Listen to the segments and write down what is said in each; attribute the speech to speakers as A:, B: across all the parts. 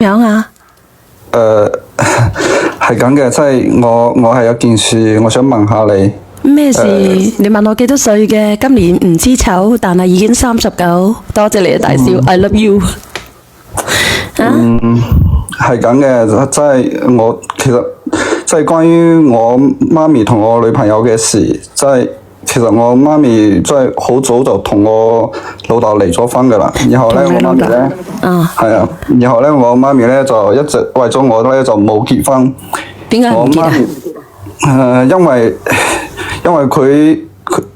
A: 樣啊？
B: 係咁嘅，即係我係有件事，我想問下你。
A: 咩事？你問我幾多歲嘅？今年唔知醜，但係已經39。多謝你啊，大少，I love you。
B: 係咁嘅，即係我其實即係關於我媽咪同我女朋友嘅事，即係其實我媽咪即係好早就同我老豆離咗婚噶啦，然後咧我媽咪咧，係啊，然後咧我媽咪咧就一直為咗我咧就冇結婚。
A: 點解唔結啊？
B: 因為佢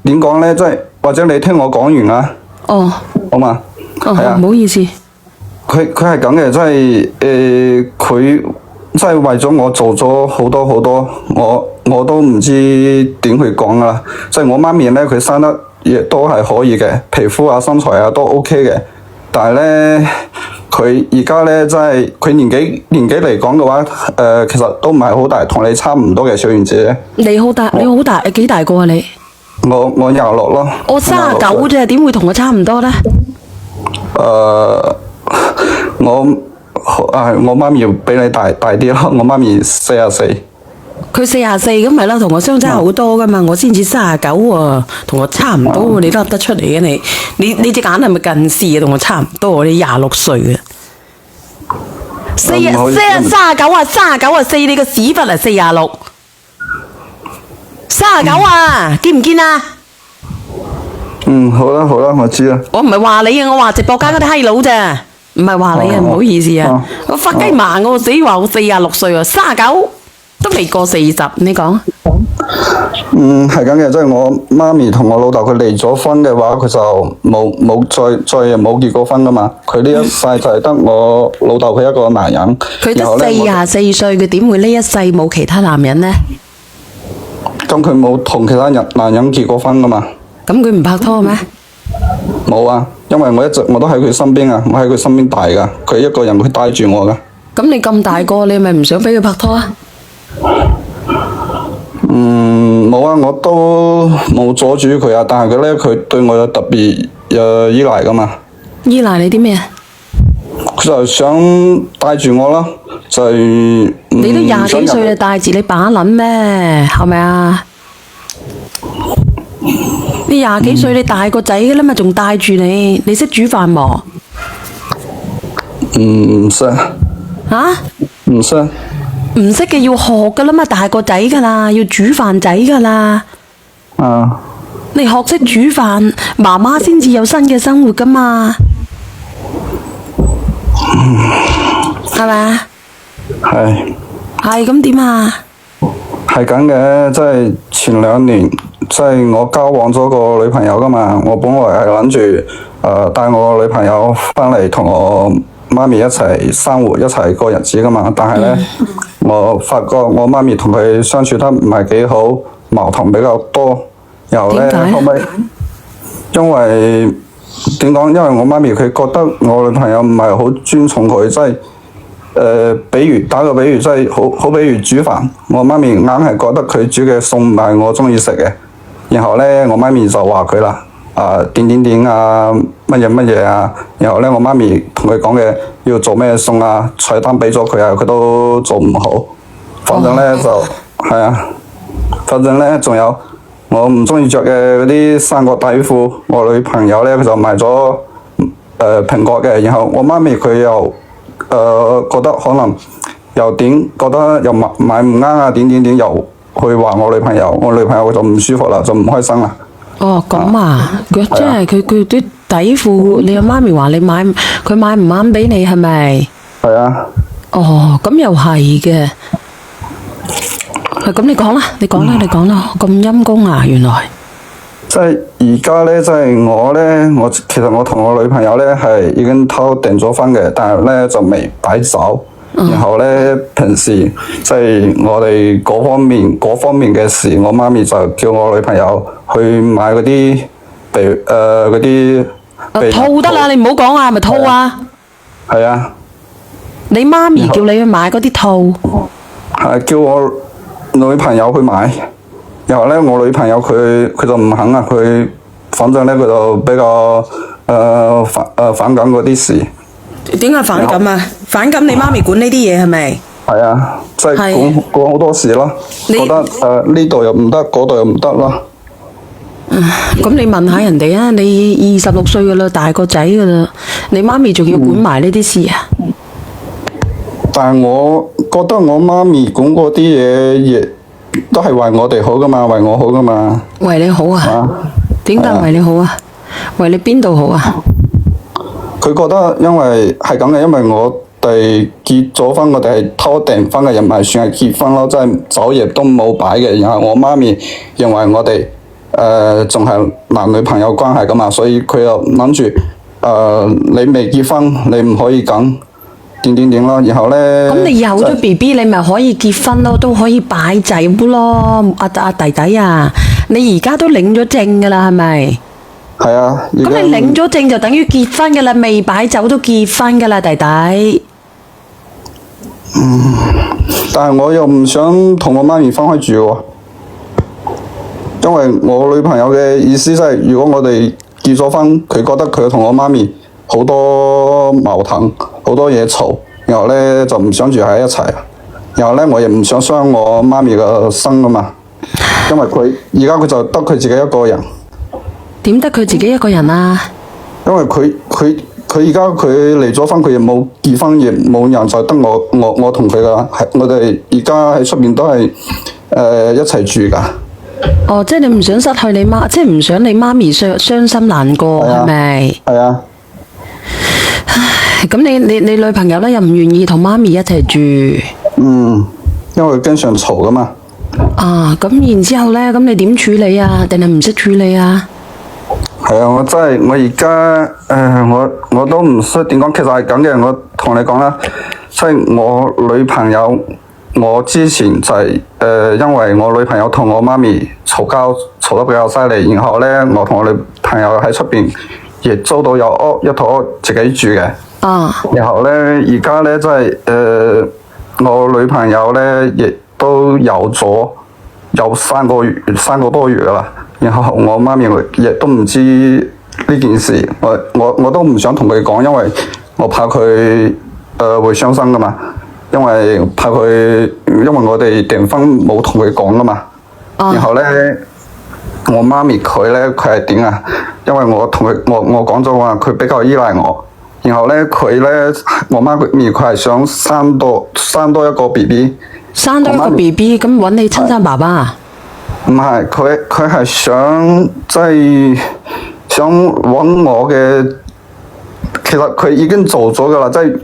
B: 點講咧，即係或者你聽我講完啊。
A: 哦。
B: 好嘛？係啊。
A: 唔好意思。
B: 佢係咁嘅，即係佢即係為咗我做咗好多，我都唔知點去講啦。即係我媽咪咧，佢生得亦都係可以嘅，皮膚啊、身材啊都 OK 嘅。但係咧，佢而家咧，即係佢年紀嚟講嘅話，其實都唔係好大，同你差唔多嘅小燕姐。
A: 你好大，幾大個啊你？
B: 我26咯。
A: 我39啫，點會同我差唔多咧？
B: 我媽咪比你大啲咯，我媽咪44。
A: 佢44咁咪啦，同我相差好多噶嘛，我先至39喎，同我差唔多，你都噏得出嚟嘅你隻眼係咪近視啊？同我差唔多，你26歲啊，39啊，39啊4，你個屎忽啊46，39啊，見唔見啊？
B: 好啦，我知啦。
A: 我唔係話你啊，我話直播間嗰啲閪佬咋，唔係話你啊，唔好意思啊，我發雞盲我死話我46歲啊，39都未過40，你講？
B: 係咁嘅，即係我媽咪同我老豆佢離咗婚嘅話，佢就再冇結過婚噶嘛。佢呢一世就係得我老豆佢一個男人。
A: 佢得44歲，佢點會呢一世冇其他男人呢？
B: 咁佢冇同其他男人結過婚噶嘛？
A: 咁佢唔拍拖咩？
B: 冇啊，因為我一直我都喺佢身邊啊，我喺佢身邊大噶，佢一個人佢帶住我噶。
A: 咁你咁大個，你係咪唔想俾佢拍拖啊？
B: 冇啊，我都冇阻住佢啊，但係佢對我有特別依賴噶嘛。
A: 依賴你啲咩啊？
B: 佢就想帶住我咯，就係
A: 你都20幾歲啦，帶住你把撚咩？係咪啊？你20幾歲，你大個仔噶啦嘛，仲帶住你？你識煮飯冇？
B: 唔識。
A: 吓？唔識。唔識嘅要學噶啦嘛，大個仔噶啦，要煮飯仔噶啦。你學識煮飯，媽媽先至有新嘅生活噶嘛。係咪啊？
B: 係。
A: 係咁點啊？
B: 係咁嘅，即係前2年，即係我交往咗個女朋友噶嘛，我本來係諗住帶我女朋友翻嚟同我媽咪一齊生活，一齊過日子噶嘛，但係咧，我發覺我媽咪同佢相處得唔係幾好，矛盾比較多，然後咧後尾，因為點講？因為我媽咪佢覺得我女朋友唔係好尊重佢，即係打個比喻，即係好比如煮飯，我媽咪硬係覺得佢煮嘅餸唔係我中意食嘅，然後咧我媽咪就話佢啦，點啊，乜嘢啊，然後咧我媽咪同佢講嘅要做咩餸啊，菜單俾咗佢啊，佢都做唔好，反正咧係啊，反正咧仲有我唔中意着嘅嗰啲三角底褲，我女朋友咧佢就買咗蘋果嘅，然後我媽咪佢又覺得可能覺得又買唔啱啊，點又去話我女朋友，我女朋友就唔舒服啦，就唔開心啦。
A: 哦，咁啊，即係佢啲底褲，你阿媽咪話佢買唔啱俾你係咪？
B: 係啊。
A: 哦，咁又係嘅。咁你講啦，咁陰公啊，原來。
B: 即係而家咧，即係我其實我同我女朋友咧係已經偷訂咗婚嘅，但係咧就未擺酒。然後咧平時即係我哋嗰方面嘅事，我媽咪就叫我女朋友去買嗰啲嗰啲
A: 套得啦，你唔好講啊，係咪套啊？
B: 係啊。
A: 你媽咪叫你去買嗰啲套？
B: 係叫我女朋友去買。然後咧，我女朋友佢就唔肯啊，反正咧佢就比較反感嗰啲事。
A: 點解反感啊？反感你媽咪管呢啲嘢係咪？
B: 係啊，即係管好多事咯，覺得呢度又唔得，嗰度又唔得咯。
A: 咁你問下人哋啊，你26歲噶啦，大個仔噶啦，你媽咪仲要管埋呢啲事啊？
B: 但係我覺得我媽咪管嗰啲嘢，亦都係為我哋好噶嘛，為我好噶嘛。
A: 為你好啊？點解為你好啊？為你邊度好啊？
B: 佢覺得因為係咁嘅，因為我哋結咗婚，我哋係偷訂婚嘅，又唔係算係結婚咯，即係酒亦都冇擺嘅。然後我媽咪認為我哋仲係男女朋友關係噶嘛，所以佢又諗住你未結婚，你唔可以咁點咯。然後咧，
A: 咁你有咗 BB，你咪可以結婚咯，都可以擺仔咯。阿弟弟啊，你而家都領咗證噶啦，係咪？
B: 係啊。
A: 咁你領咗證就等於結婚噶啦，未擺酒都結婚噶啦，弟弟。
B: 但係我又唔想同我媽咪分開住喎。因為我女朋友嘅意思即係，如果我哋結咗婚，佢覺得佢同我媽咪好多矛盾，好多嘢嘈，然後咧就唔想住喺一齊。然後咧我亦唔想傷我媽咪嘅心啊嘛，因為而家佢就得佢自己一個人。
A: 點得佢自己一個人啊？
B: 因為佢而家佢離咗婚，佢亦冇結婚，亦冇人，就得我同佢噶。係我哋而家喺出邊都係一齊住噶。
A: 哦，即係你唔想失去你媽，即係唔想你媽咪傷心難過，係咪？係啊。唉，咁你女朋友咧又唔願意同媽咪一齊住？
B: 因為經常嘈噶嘛。
A: 啊，咁然之後咧，咁你點處理啊？定係唔識處理啊？
B: 係啊，我而家我都唔識點講，其實係咁嘅。我同你講啦，即係我女朋友。我之前就係因為我女朋友同我媽咪嘈交，嘈得比較犀利，然後咧我同我女朋友喺出邊亦租到有一套屋自己住嘅。然後咧而家咧即係我女朋友咧亦都有3個多月啦。然後我媽咪亦都唔知呢件事，我都唔想同佢講，因為我怕佢會傷心噶嘛。因為我哋訂婚冇同佢講噶嘛。然後咧我媽咪佢係點啊？因為我同佢我講咗話佢比較依賴我。然後咧我媽咪佢係想生多一個 BB。生多一個 BB
A: 咁揾你親生爸爸啊？
B: 唔係，佢係想即係想揾我嘅。其實佢已經做咗噶啦，即係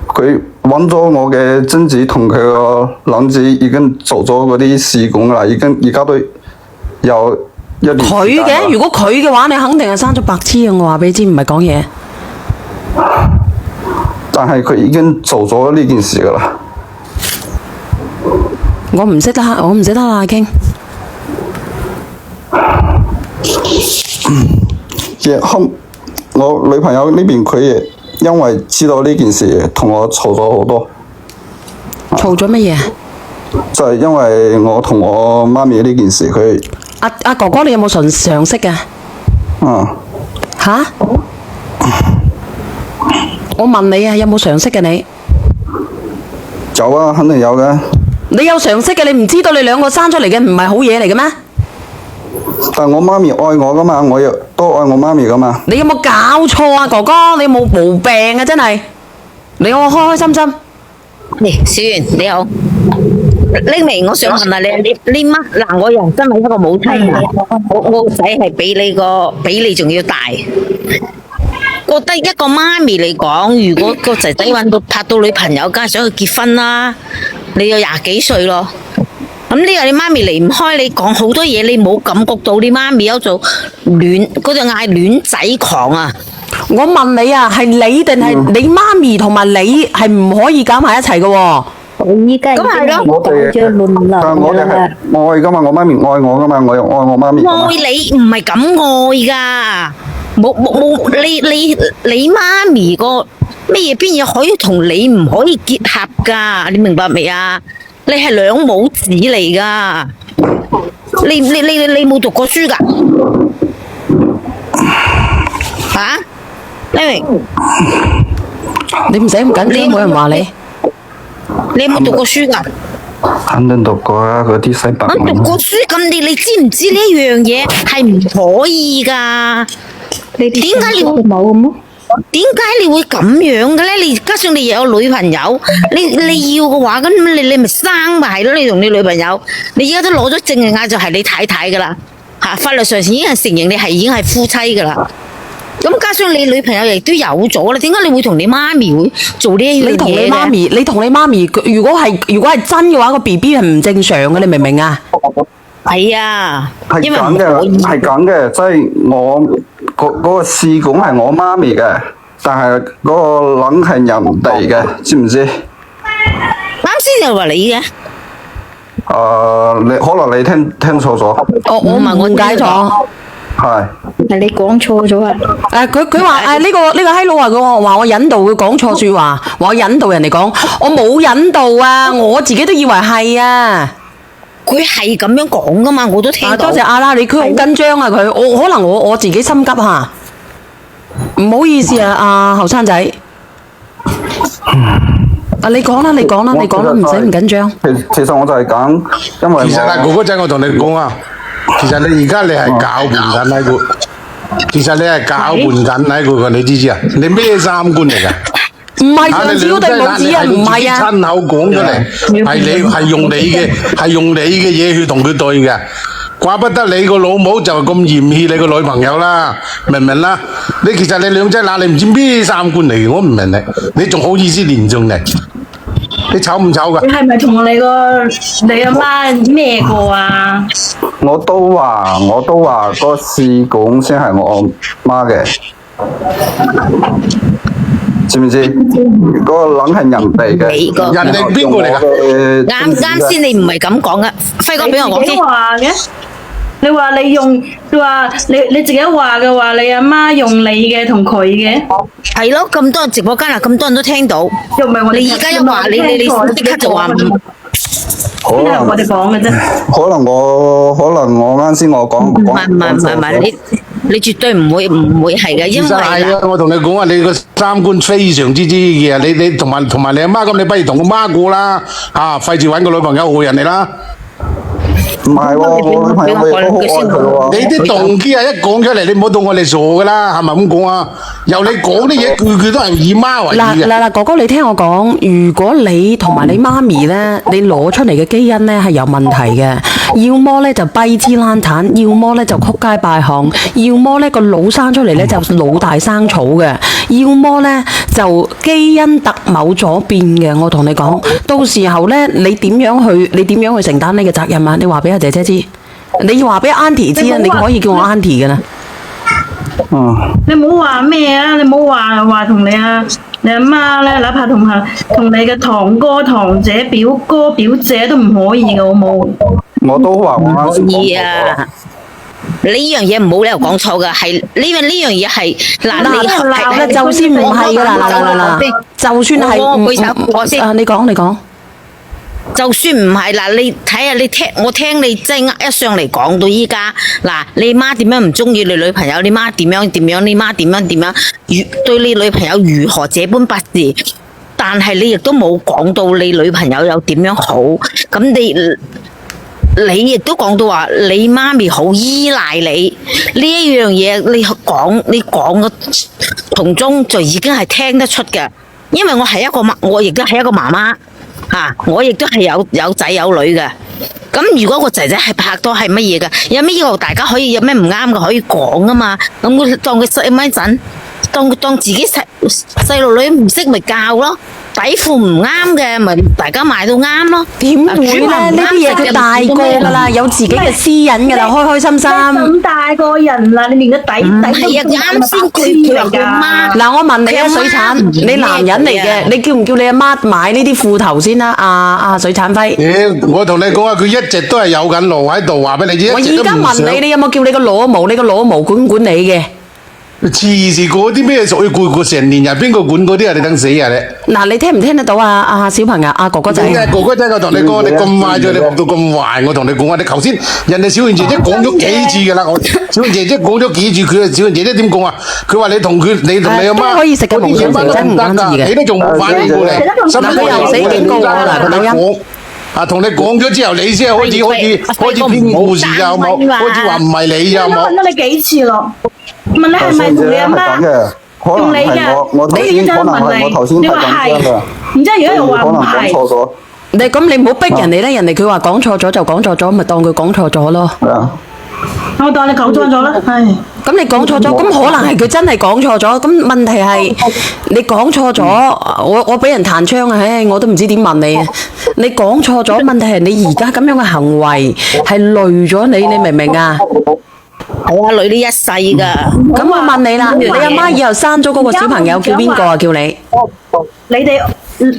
B: 佢揾咗我嘅精子同佢個卵子已經做咗嗰啲試管啦，而家都有1年。
A: 佢嘅，如果佢嘅話，你肯定係生咗白痴啊！我話俾你知，唔係講嘢。
B: 但係佢已經做咗呢件事噶啦。
A: 我唔識得啦，傾。
B: 我女朋友呢邊佢亦因為知道呢件事，同我嘈咗好多。
A: 嘈咗乜嘢？
B: 就係因為我同我媽咪呢件事，佢。
A: 阿哥哥，你有冇常識嘅？吓？我問你啊，有冇常識嘅你？
B: 有啊，肯定有嘅。
A: 你有常識嘅，你唔知道你兩個生出嚟嘅唔係好嘢嚟嘅咩？
B: 但我媽咪愛我噶嘛，我亦都愛我媽咪噶嘛。
A: 你有冇搞錯啊，哥哥？你有冇毛病啊？真係，你我開開心心。
C: 小袁你好，拎嚟我想問下你乜嗱？我又真係一個母親啊，我個仔係比你仲要大。覺得一個媽咪嚟講，如果個仔仔拍到女朋友，梗係想去結婚啦。你有20幾歲咯。咁呢個你媽咪離唔開你，講好多嘢，你冇感覺到你媽咪有做嗰隻嗌戀仔狂啊！
A: 我問你啊，係你定係你媽咪同埋你係唔可以搞埋一齊嘅喎？
C: 咁係咯，
B: 但我哋係愛噶嘛，我媽咪愛我噶嘛，我又愛我媽咪。
C: 愛你唔係咁愛噶，冇你媽咪個咩嘢邊嘢可以同你唔可以結合噶？你明白未啊？你係兩母子嚟噶，你冇讀過書噶？吓？你明？
A: 你唔使咁緊張，冇人話你。
C: 你有冇讀過書㗎？
B: 肯定讀過啦，嗰啲西白
C: 我讀過書，咁你知唔知呢樣嘢係唔可以㗎？點解你會冇咁？點解你會咁樣嘅咧？你加上你又有女朋友，你要嘅話，咁你咪生咪係咯？你同你女朋友，你而家都攞咗證嘅嗌就係你太太㗎啦，嚇法律上已經係承認你係已經係夫妻㗎啦。咁加上你女朋友亦都有咗啦，點解你會同你媽咪會做呢一樣嘢？
A: 你同你媽咪，如果係真嘅話，個 BB 係唔正常嘅，你明唔明啊？
C: 係啊，
B: 係
C: 因為
B: 咁嘅，係咁嘅，即係我嗰個試管係我媽咪嘅，但係嗰個卵係人哋嘅，知唔知？
C: 啱先又話你嘅。
B: 你可能你聽錯咗。
A: 我誤解咗。
B: 係。
D: 係你講錯咗啊！
A: 佢話呢個閪佬話佢話我引導佢講錯説話，話我引導人哋講，我冇引導啊，我自己都以為係啊。
C: 佢係咁樣講噶嘛，我都聽到。
A: 多謝阿拉，佢好緊張啊！佢可能我自己心急嚇，唔好意思啊，阿後生仔。你講啦，唔使唔緊張。
B: 其實我就係講，因為
E: 其實啊，哥哥仔，我同你講啊，其實你而家你係攪拌緊喺佢，其實你係攪拌緊喺佢㗎，你知唔知啊？你咩三觀嚟㗎？
A: 唔係上次嗰對母子啊，唔係啊，
E: 親口講出嚟，係用你嘅嘢去同佢對嘅，怪不得你個老母就咁嫌棄你個女朋友啦，明唔明啦？其實你兩仔乸，你唔知咩三觀嚟嘅，我唔明你仲好意思連上嚟？你醜唔醜噶？
D: 你係咪同你阿媽咩過啊？
B: 我都話個試管先係我媽嘅，知唔知？嗰個卵係人哋嘅，
E: 人哋邊個嚟㗎？
C: 啱先你唔係咁講噶，輝哥俾我講先。
D: 你話你自己話嘅話，你阿媽用你嘅同佢嘅，
C: 係咯，咁多人直播間啊，咁多人都聽到。你而家一話你即刻就話唔。
B: 可能
D: 我哋講嘅啫。
B: 可能我啱先我講
C: 唔係，你絕對唔會係嘅，因為
E: 係啊，我同你講啊，你個三觀非常之嘅，你同埋你阿媽咁，你不如同個媽過啦，費事揾個女朋友害人哋啦。
B: 唔係喎，我女朋友咪好愛佢喎。
E: 你啲動機一講出嚟，你唔好當我哋傻噶啦，係咪咁講啊？由你講啲嘢，句都係以媽為主嘅。
A: 嗱，哥哥，你聽我講，如果你同埋你媽咪咧，你攞出嚟嘅基因咧係有問題嘅，要麼咧就跛枝爛坦，要麼咧就曲街敗巷，要麼咧個腦生出嚟咧就腦大生草嘅，要麼咧就基因特某咗變嘅。我同你講，到時候咧你點樣去承擔呢個責任啊？你話俾阿姐姐知，你話俾 Auntie 知啊，你可以叫我 Auntie 嘅啦。
D: 你唔好話咩啊！你唔好話同你阿媽咧，哪怕同你嘅堂哥、堂姐、表哥、表姐都唔可以嘅，好冇？
B: 我都話我啱先
C: 可以啊！你呢樣嘢唔好理由講錯噶，係呢樣嘢係
A: 嗱，就算唔係噶啦，就算係
C: 我先，
A: 你講。
C: 就算唔係嗱，你睇下我聽你即係一上嚟講到依家嗱，你媽點樣唔中意你女朋友？你媽點樣？你媽點樣？對你女朋友如何這般不是？但係你亦都冇講到你女朋友有點樣好，咁你亦都講到話你媽咪好依賴你呢一樣嘢，你講嘅從中就已經係聽得出嘅，因為我亦都係一個媽媽。我亦都係有仔有女嘅，咁如果個仔仔係拍拖係乜嘢嘅，有咩要大家可以有咩唔啱嘅可以講啊嘛，咁佢當佢細咪陣，當自己細路女唔識咪教咯，底褲唔啱嘅咪大家買到啱咯。
A: 點會咧？呢啲嘢佢大個噶啦，有自己嘅私隱噶啦，開開心心。
D: 咁大個人啦，你連個底
C: 係啊，啱先佢話佢媽。
A: 嗱，我問你啊，水產，你男人嚟嘅，你叫唔叫你阿媽買呢啲褲頭先啦？阿水產輝。
E: 我同你講啊，佢一直都係有緊路喺度，話俾你知。
A: 我而家問你，你有冇叫你個裸模？你個裸模管唔管你嘅？
E: 黐線嗰啲咩屬於個成年人，邊個管嗰啲啊？你等死啊你！
A: 嗱，你聽唔聽得到啊？小朋友，哥哥仔，
E: 哥哥仔，我同你講，你咁壞咗，你學到咁壞，我同你講啊！你頭先人哋小媛姐姐講咗幾次噶啦，我小媛姐姐講咗幾次，佢小媛姐姐點講啊？佢話你同你阿媽
A: 可以食嘅夢想成真唔關事嘅，
E: 你都仲冇反應過嚟，
A: 嗱佢又死警告我嗱個抖音。
E: 同你講咗之後，你先開始編故事咋，好冇？開始話唔係你咋，好冇？
D: 問咗你幾次咯？問你係咪同你阿媽用你嘅？你要真問你，你話係，然之後如果又話唔係，
A: 你唔好逼人哋咧，人哋佢話講錯咗就講錯咗，咪當佢講錯咗咯。
D: 我當你講錯咗啦，係。
A: 咁你講錯咗，咁可能係佢真係講錯咗。咁問題係你講錯咗，我俾人彈槍啊！唉，我都唔知點問你啊！你講錯咗，問題係你而家咁樣嘅行為係累咗你，你明唔明啊？
C: 係啊，累呢一世噶。
A: 咁我問你啦，你阿媽以後生咗嗰個小朋友叫邊個啊？叫你？
D: 你哋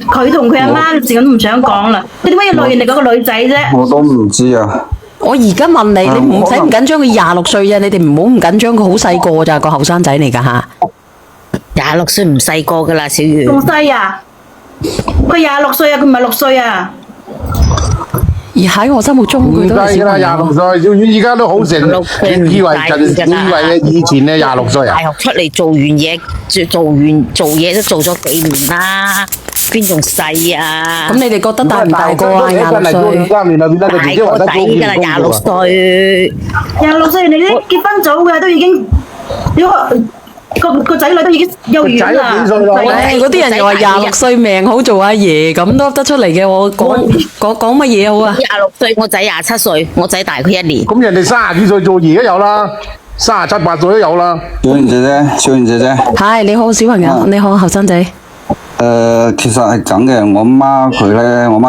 D: 佢同佢阿媽時間都唔想講啦。你點解要累人哋嗰個女仔啫？
B: 我都唔知啊。
A: 我而家問你，你唔使唔緊張佢26歲啊！你哋唔好唔緊張，佢好細個咋，個後生仔嚟噶吓。
C: 26歲唔細個噶啦，小月。
D: 仲細啊？佢26歲啊，佢唔係6歲啊。
A: 而喺我心目中，佢都係小朋友。
E: 26歲，小月而家都好成，以為以前咧26歲啊。
C: 大學出嚟做完嘢都做咗幾年啦。邊仲細啊？
A: 咁你哋覺得大唔大個啊？26歲，
C: 大個仔㗎啦，26歲。
D: 26歲，你啲結婚早嘅都已經，個仔女都已經幼兒園啦。
A: 嗰啲人又話26歲命好做阿爺，咁都得出嚟嘅。我講乜嘢好啊
C: ？26歲，我仔27歲，我仔大佢1年。
E: 咁人哋30幾歲做爺都有啦，37、38歲都有啦。
B: 小媛姐姐，
A: 係你好，小朋友，你好，後生仔。
B: 其實係咁嘅，我媽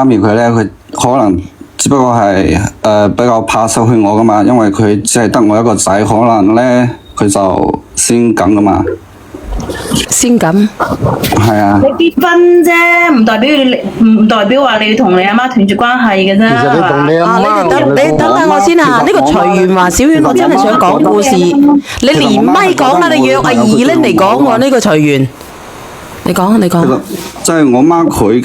B: 咪佢咧，佢可能只不過係比較怕失去我噶嘛，因為佢只係得我一個仔，可能咧佢就先咁噶嘛。
A: 先咁？
B: 係啊。
D: 你結婚啫，唔代表話你要同你阿媽斷絕關係嘅啫。
E: 其實你同你阿媽，
A: 你等下我先啊！呢個隨緣話小圈，我真係想講故事。你連咪講啦，你約阿二拎嚟講喎，呢個隨緣。你講。
B: 即係我媽佢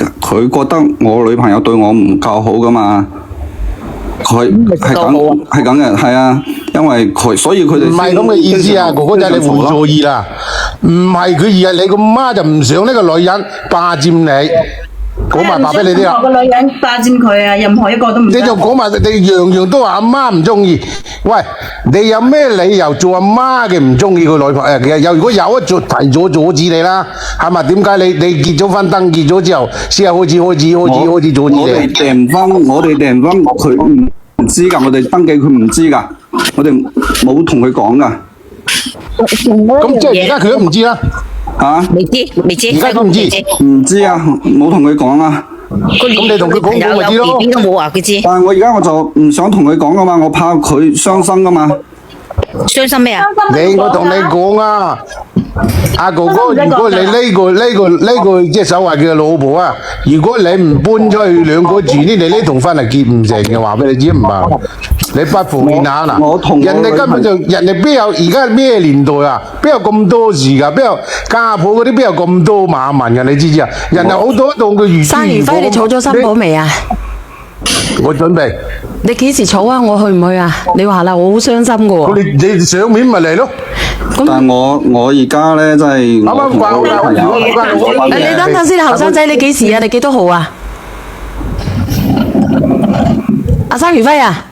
B: 覺得我女朋友對我唔夠好噶嘛，佢係咁嘅，係啊，因為所以佢哋
E: 唔係咁嘅意思啊，哥哥仔你會錯意啦，唔係佢而係你個媽就唔想呢個女人霸佔你。講埋話俾你啲啦，
D: 任何個女人霸佔佢啊，任何一個都唔得。
E: 你就講埋，你樣樣都話阿媽唔中意。喂，你有咩理由做阿媽嘅唔中意佢女朋友？其實如果有一提早阻止你啦，係咪？點解你結咗婚登記咗之後先係開始阻止你？
B: 我哋訂婚，佢唔知㗎，我哋登記佢唔知㗎，我哋冇同佢講㗎。
E: 咁即係而家佢都唔知啦。
C: 未知，
E: 而家都唔知，
B: 唔知啊，冇同佢講啊。
E: 咁你同佢講咪知咯？
C: 邊都冇話佢知。
B: 但係我而家我就唔想同佢講噶嘛，我怕佢傷心噶嘛。
C: 傷心咩啊？
E: 我同你講啊，阿哥哥，如果你呢個即係所謂嘅老婆啊，如果你唔搬出去兩個住呢，你呢同婚係結唔成嘅，話俾你知唔係？你不負面下嗱，人哋根本就人哋邊有而家咩年代啊？邊有咁多事㗎？邊有家譜嗰啲邊有咁多馬文㗎？你知唔知啊？人哋好多當佢如
A: 生如輝，你儲咗新抱未啊？
E: 我準備。
A: 你幾時儲啊？我去唔去啊？你話啦，我好傷心㗎喎。
E: 你上面咪嚟咯。
B: 但係我而家咧真係
E: 啱啱掛好啦。
A: 你等等先，後生仔，你幾時啊？你幾多號啊？阿生如輝啊？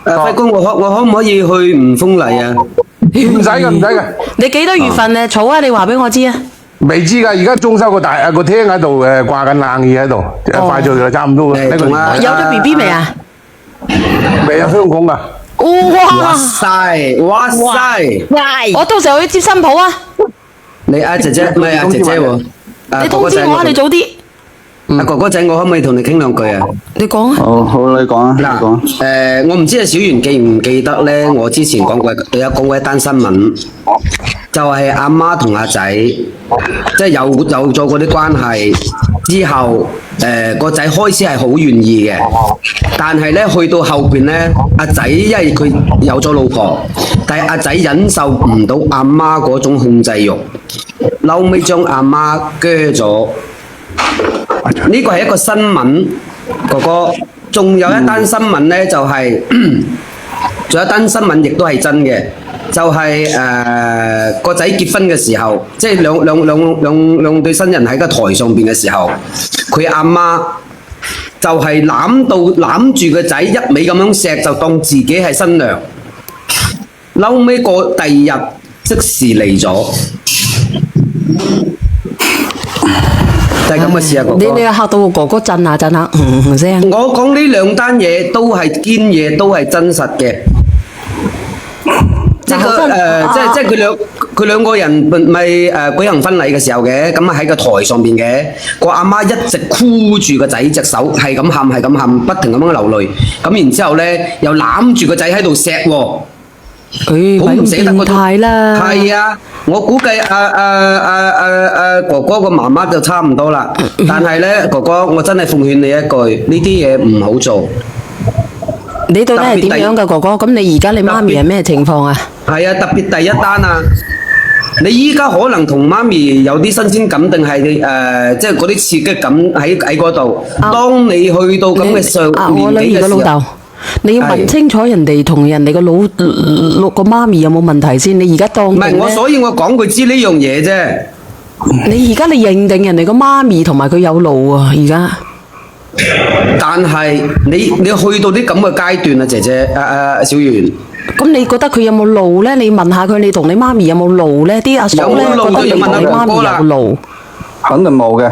F: 輝哥，我可唔可以去吳豐麗啊？
E: 唔使㗎。
A: 你幾多月份儲啊？你話俾我知啊！
E: 未知㗎，而家裝修個廳喺度掛緊冷氣喺度，快脆啦，差唔多啦。
A: 有咗 BB 未啊？
E: 未有香港㗎。
A: 哇
F: 塞！
A: 我到時候去接新抱啊！
F: 你阿姐姐唔係阿姐姐喎，
A: 你通知我啊！你早啲。
F: 阿哥哥仔，我可唔可以同你傾兩句啊？
A: 你講啊。
B: 好，你講啊，你
F: 嗱，
B: 講。
F: 我唔知阿小圓記唔記得咧？我之前有講過一單新聞，就係阿媽同阿仔，即係有咗嗰啲關係之後，個仔開始係好願意嘅，但係咧去到後邊咧，阿仔因為佢有咗老婆，但係阿仔忍受唔到阿媽嗰種控制欲，後尾將阿媽鋸咗。呢個係一個新聞，哥哥。仲有一單新聞呢，就係、仲有一單新聞亦都係真嘅，就係個仔結婚嘅時候，即係兩對新人喺個台上邊嘅時候，佢阿媽就係攬住個仔一味咁樣錫，就當自己係新娘。後尾過第二日即時嚟咗。就係咁嘅事啊，哥哥。
A: 你嚇到個哥哥震下聲。
F: 我講呢兩單嘢都係堅嘢，都係真實嘅。即係即係佢兩個人咪舉行婚禮嘅時候嘅，咁啊喺個台上邊嘅，個阿媽一直箍住個仔隻手，係咁喊，不停咁樣流淚。咁然之後咧，又攬住個仔喺度錫喎。好唔捨得嗰種。係啊，我估計哥哥個媽媽就差唔多啦。但係咧，哥哥，我真係奉勸你一句，呢啲嘢唔好做。
A: 你到底係點樣㗎，哥哥？咁你而家你媽咪係咩情況啊？
F: 係啊，特別第一單啊！你依家可能同媽咪有啲新鮮感，定係即係嗰啲刺激感喺嗰度。當你去到咁嘅上年紀嘅時候。
A: 你要問清楚人哋同人哋個個媽咪有冇問題先。你而家當唔
F: 係所以我講佢知呢樣嘢啫。
A: 你而家你認定人哋個媽咪同埋佢有路啊？而家，
F: 但係你去到啲咁嘅階段啊，姐姐小圓。
A: 咁你覺得佢有冇路咧？你問下佢，你同你媽咪有冇路咧？啲阿嫂咧覺得你同你媽咪有路，
B: 肯定冇嘅。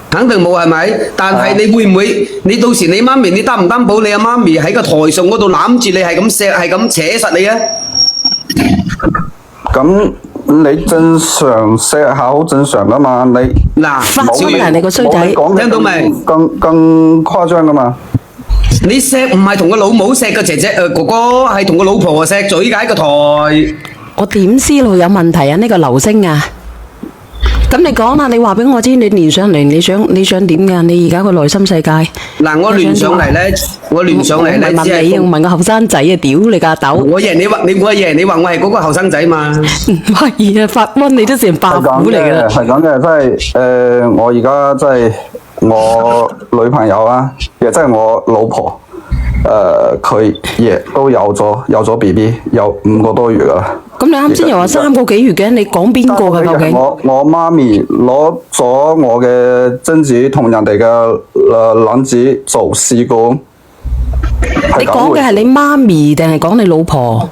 F: 肯定冇係咪？但係你會唔會？你到時你媽咪，你擔唔擔保你阿媽咪喺個台上嗰度攬住你，係咁錫，係咁扯實你啊？
B: 咁你正常錫下好正常噶嘛？你
F: 嗱，
A: 小圓你個衰仔，
F: 聽到未？
B: 更誇張噶嘛？
F: 你錫唔係同個老母錫嘅姐姐哥哥，係同個老婆錫嘴㗎喺個台。
A: 我點知道有問題啊？呢個流星啊！咁你講啦，你話俾我知，你連上嚟，你想點噶？你而家個內心世界。嗱，
F: 我連上嚟咧，
A: 我問你，我問個後生仔啊，屌你個豆！
F: 我贏你話我係嗰個後生仔嘛？
A: 唔係啊，法官你都成白虎嚟噶。
B: 係咁嘅，即係我而家即係我女朋友啊，亦即係我老婆。佢亦都有咗 BB， 有5個多月噶啦。咁你啱先又話3個幾月嘅，你講邊個噶究竟？我媽咪攞咗我嘅精子同人哋嘅卵子做試管。
A: 你講嘅係你媽咪定係講你老婆？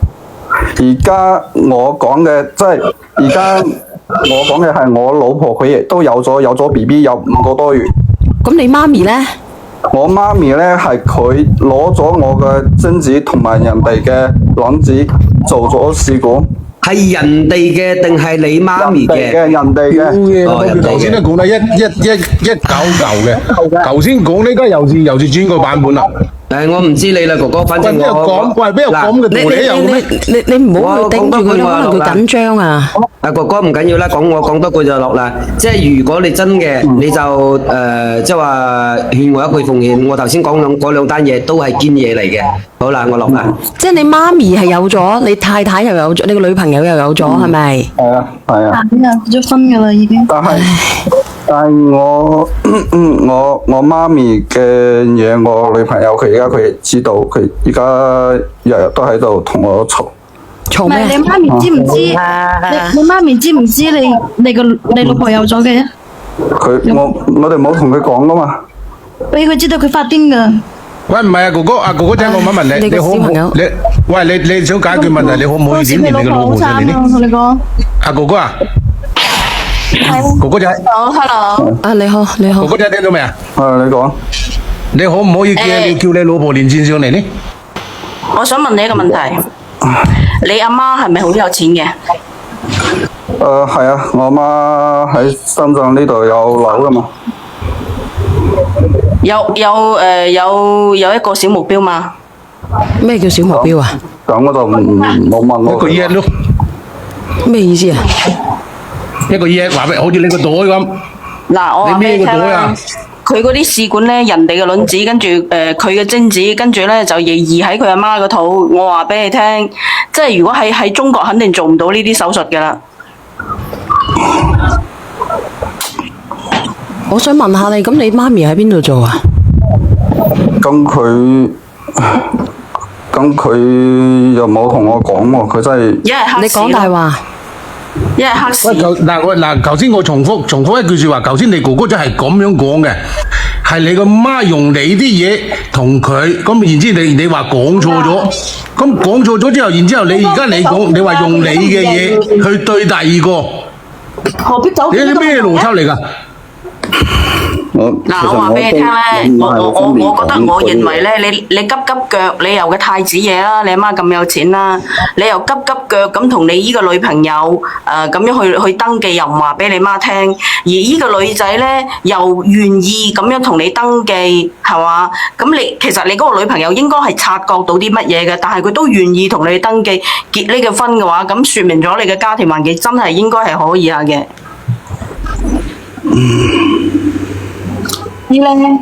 B: 而家我講嘅即係而家我講嘅係我老婆，佢亦都有咗 BB， 有5個多月。
A: 咁你媽咪呢？
B: 我媽咪呢係佢攞咗我嘅精子同埋人哋嘅卵子做咗試管，
F: 係人哋嘅定係你媽咪嘅？
B: 人哋嘅。
E: 頭先都講得一九嘅，頭先講呢家又是轉個版本啦。
F: 我唔知你啦，哥哥，反正我
E: 邊有講嘅道理又
A: 你唔好去頂住佢，可能佢緊張啊。
F: 哥哥唔緊要啦，我講多句就落啦。即係如果你真嘅，你就即係話勸我一句奉獻。我頭先講嗰兩單嘢都係堅嘢嚟嘅。好啦，我落啦。
A: 即係你媽咪係有咗，你太太又有咗，你個女朋友又有咗，係咪？
B: 係啊。
D: 結咗婚噶啦已經。
B: 但係我媽咪嘅嘢，我女朋友佢知道，佢而家日日都喺度同我嘈。
D: 唔係你媽咪知唔知？你媽咪知唔知你老婆有咗嘅？
B: 我哋冇同佢講噶嘛。
D: 俾佢知道佢發癲噶。
E: 喂，唔係啊，哥哥仔，我問你，你可唔可以？喂，你想解決問題，你可唔可以點你個老婆先？
D: 我同你講。
E: 阿哥哥啊。哥哥仔，
A: 好 ，hello， 你好，
E: 哥哥仔聽到未啊？
B: 你講，
E: 你可唔可以叫你老婆連線上嚟呢？
G: 我想問你一個問題，你阿媽係咪好有錢嘅？
B: 係啊，我阿媽喺深圳呢度有樓噶嘛。
G: 有一個小目標嘛？
A: 咩叫小目標啊？
B: 咁我就冇問我
E: 一個億咯，
A: 咩意思啊？
E: 一個億話俾，好似你個袋咁。
G: 嗱，我話俾你聽
E: 你孭個袋啊
G: 啦，佢嗰啲試管咧，人哋嘅卵子，跟住佢嘅精子，跟住咧就移喺佢阿媽個肚。我話俾你聽，即係如果喺中國肯定做唔到呢啲手術噶啦。
A: 我想問下你，咁你媽咪喺邊度做啊？
B: 咁佢又冇同我講喎，佢真係
G: 一係黑
A: 你講大話，
G: 一係黑市。
E: 喂，頭先我重複一句説話，頭先你哥哥仔係咁樣講嘅，係你個媽用你啲嘢同佢，咁然之你話講錯咗，咁講錯咗之後，然之後你而家你講，你話用你嘅嘢去對第二個，
D: 何必走？
E: 你啲咩邏輯嚟㗎？
G: 嗱，我話俾你聽咧，我覺得我認為咧，你急腳，你又嘅太子爺啦，你阿媽咁有錢啦，你又急腳咁同你依個女朋友咁樣去登記，又唔話俾你媽聽，而依個女仔咧又願意咁樣同你登記，係嘛？咁其實你嗰個女朋友應該係察覺到啲乜嘢嘅，但係佢都願意同你登記結呢個婚嘅話，咁説明咗你嘅家庭環境真係應該係可以下嘅。呢咧，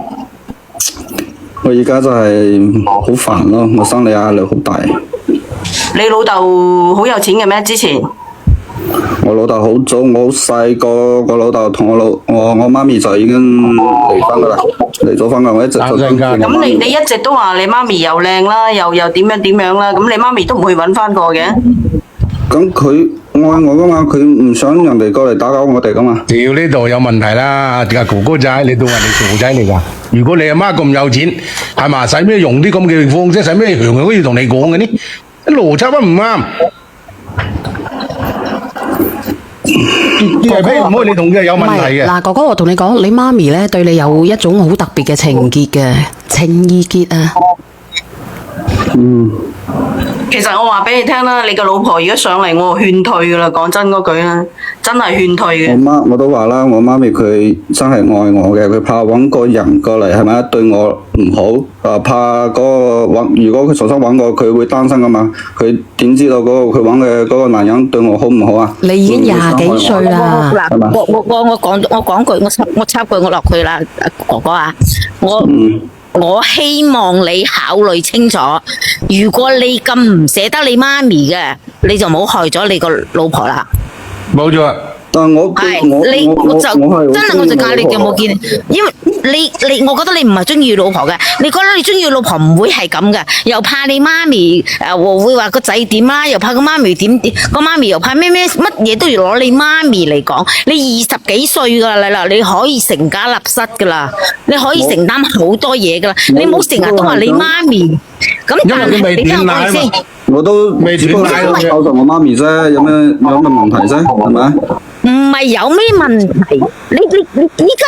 B: 我而家真係好煩咯，我心理壓力好大。
G: 你老豆好有錢嘅咩？之前
B: 我老豆好早，我好細個，我老豆同我媽咪就已經離婚噶啦，離咗婚噶，我一直就跟住我媽咪。
G: 咁你一直都話你媽咪又靚啦，又點樣啦，咁你媽咪都唔去揾翻個嘅？
B: 咁佢愛我噶嘛，佢唔想人哋過嚟打攪我哋噶嘛。
E: 屌呢度有問題啦！哥哥仔，你當人哋傻仔嚟㗎？如果你阿媽咁有錢，係嘛？使咩用啲咁嘅方式？使咩樣樣都要同你講嘅呢？啲邏輯都唔啱。係譬如唔可以你同佢係有問題嘅。
A: 嗱，哥哥，我同你講，你媽咪咧對你有一種好特別嘅情結嘅情意結啊。
G: 其實我話俾你聽啦，你個老婆如果上嚟，我就勸退噶啦。講真嗰句啦，真係勸退嘅。
B: 我都話啦，我媽咪佢真係愛我嘅，佢怕揾個人過嚟係咪對我唔好，怕嗰個如果佢重新揾我，佢會擔心噶嘛。佢點知道佢揾嘅嗰個男人對我好唔好啊？
A: 你已經廿幾歲啦，
C: 嗱，我講句，我插句我落去啦，哥哥啊，我希望你考慮清楚，如果你咁唔捨得你媽咪嘅，你就冇害咗你個老婆啦。
E: 冇錯。
B: 但係我
C: 真係我就教你嘅冇見，因為你我覺得你唔係中意老婆嘅，你覺得你中意老婆唔會係咁嘅，又怕你媽咪會話個仔點啦，又怕個媽咪點，個媽咪又怕咩乜嘢都要攞你媽咪嚟講。你20幾歲噶啦，你可以成家立室噶啦，你可以承擔好多嘢噶啦，你唔好成日都話你媽咪。咁但係你聽我講先。
B: 我都未只不過係孝順我媽咪啫，有咩問題啫？係咪？
C: 唔係有咩問題？你依家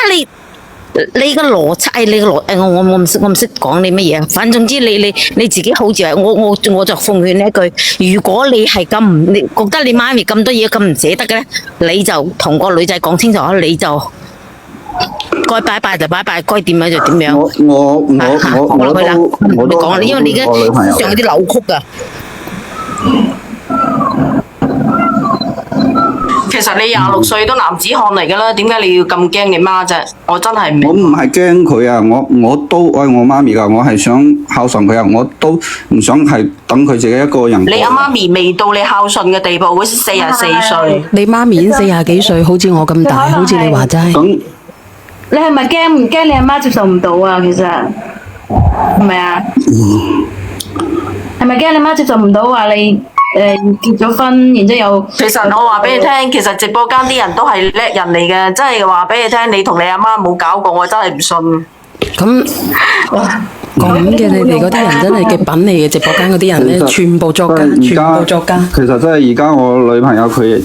C: 你個邏輯，你個邏我唔識講你乜嘢。反正總之你自己好自為。我就奉勸你一句：如果你係咁唔，你覺得你媽咪咁多嘢咁唔捨得嘅咧，你就同個女仔講清楚，你就該拜拜就拜拜，該點樣就點樣。我落去啦，你講啦，因為你而家思想有啲扭曲噶。
G: 其實你26歲都男子漢嚟噶啦，點解你要咁驚你媽啫？我真係唔明。
B: 我唔係驚佢啊，我都愛我媽咪噶，我係想孝順佢啊，我都唔想係等佢自己一個人。
G: 你阿媽咪未到你孝順嘅地步，好似44歲。
A: 你媽咪已經40幾歲，好似我咁大，好似你話齋。
B: 咁
D: 你係咪驚唔驚你阿媽接受唔到啊？其實係咪啊？係咪驚你媽接受唔到話你結咗婚，然之後又？
G: 其實我話俾你聽，其實直播間啲人都係叻人嚟嘅，真係話俾你聽，你同你阿媽冇搞過，我真係唔信。
A: 咁嘅，你哋嗰啲人真係極品嚟嘅，直播間嗰啲人咧，全部作家，全部作家。
B: 其實真係而家我女朋友佢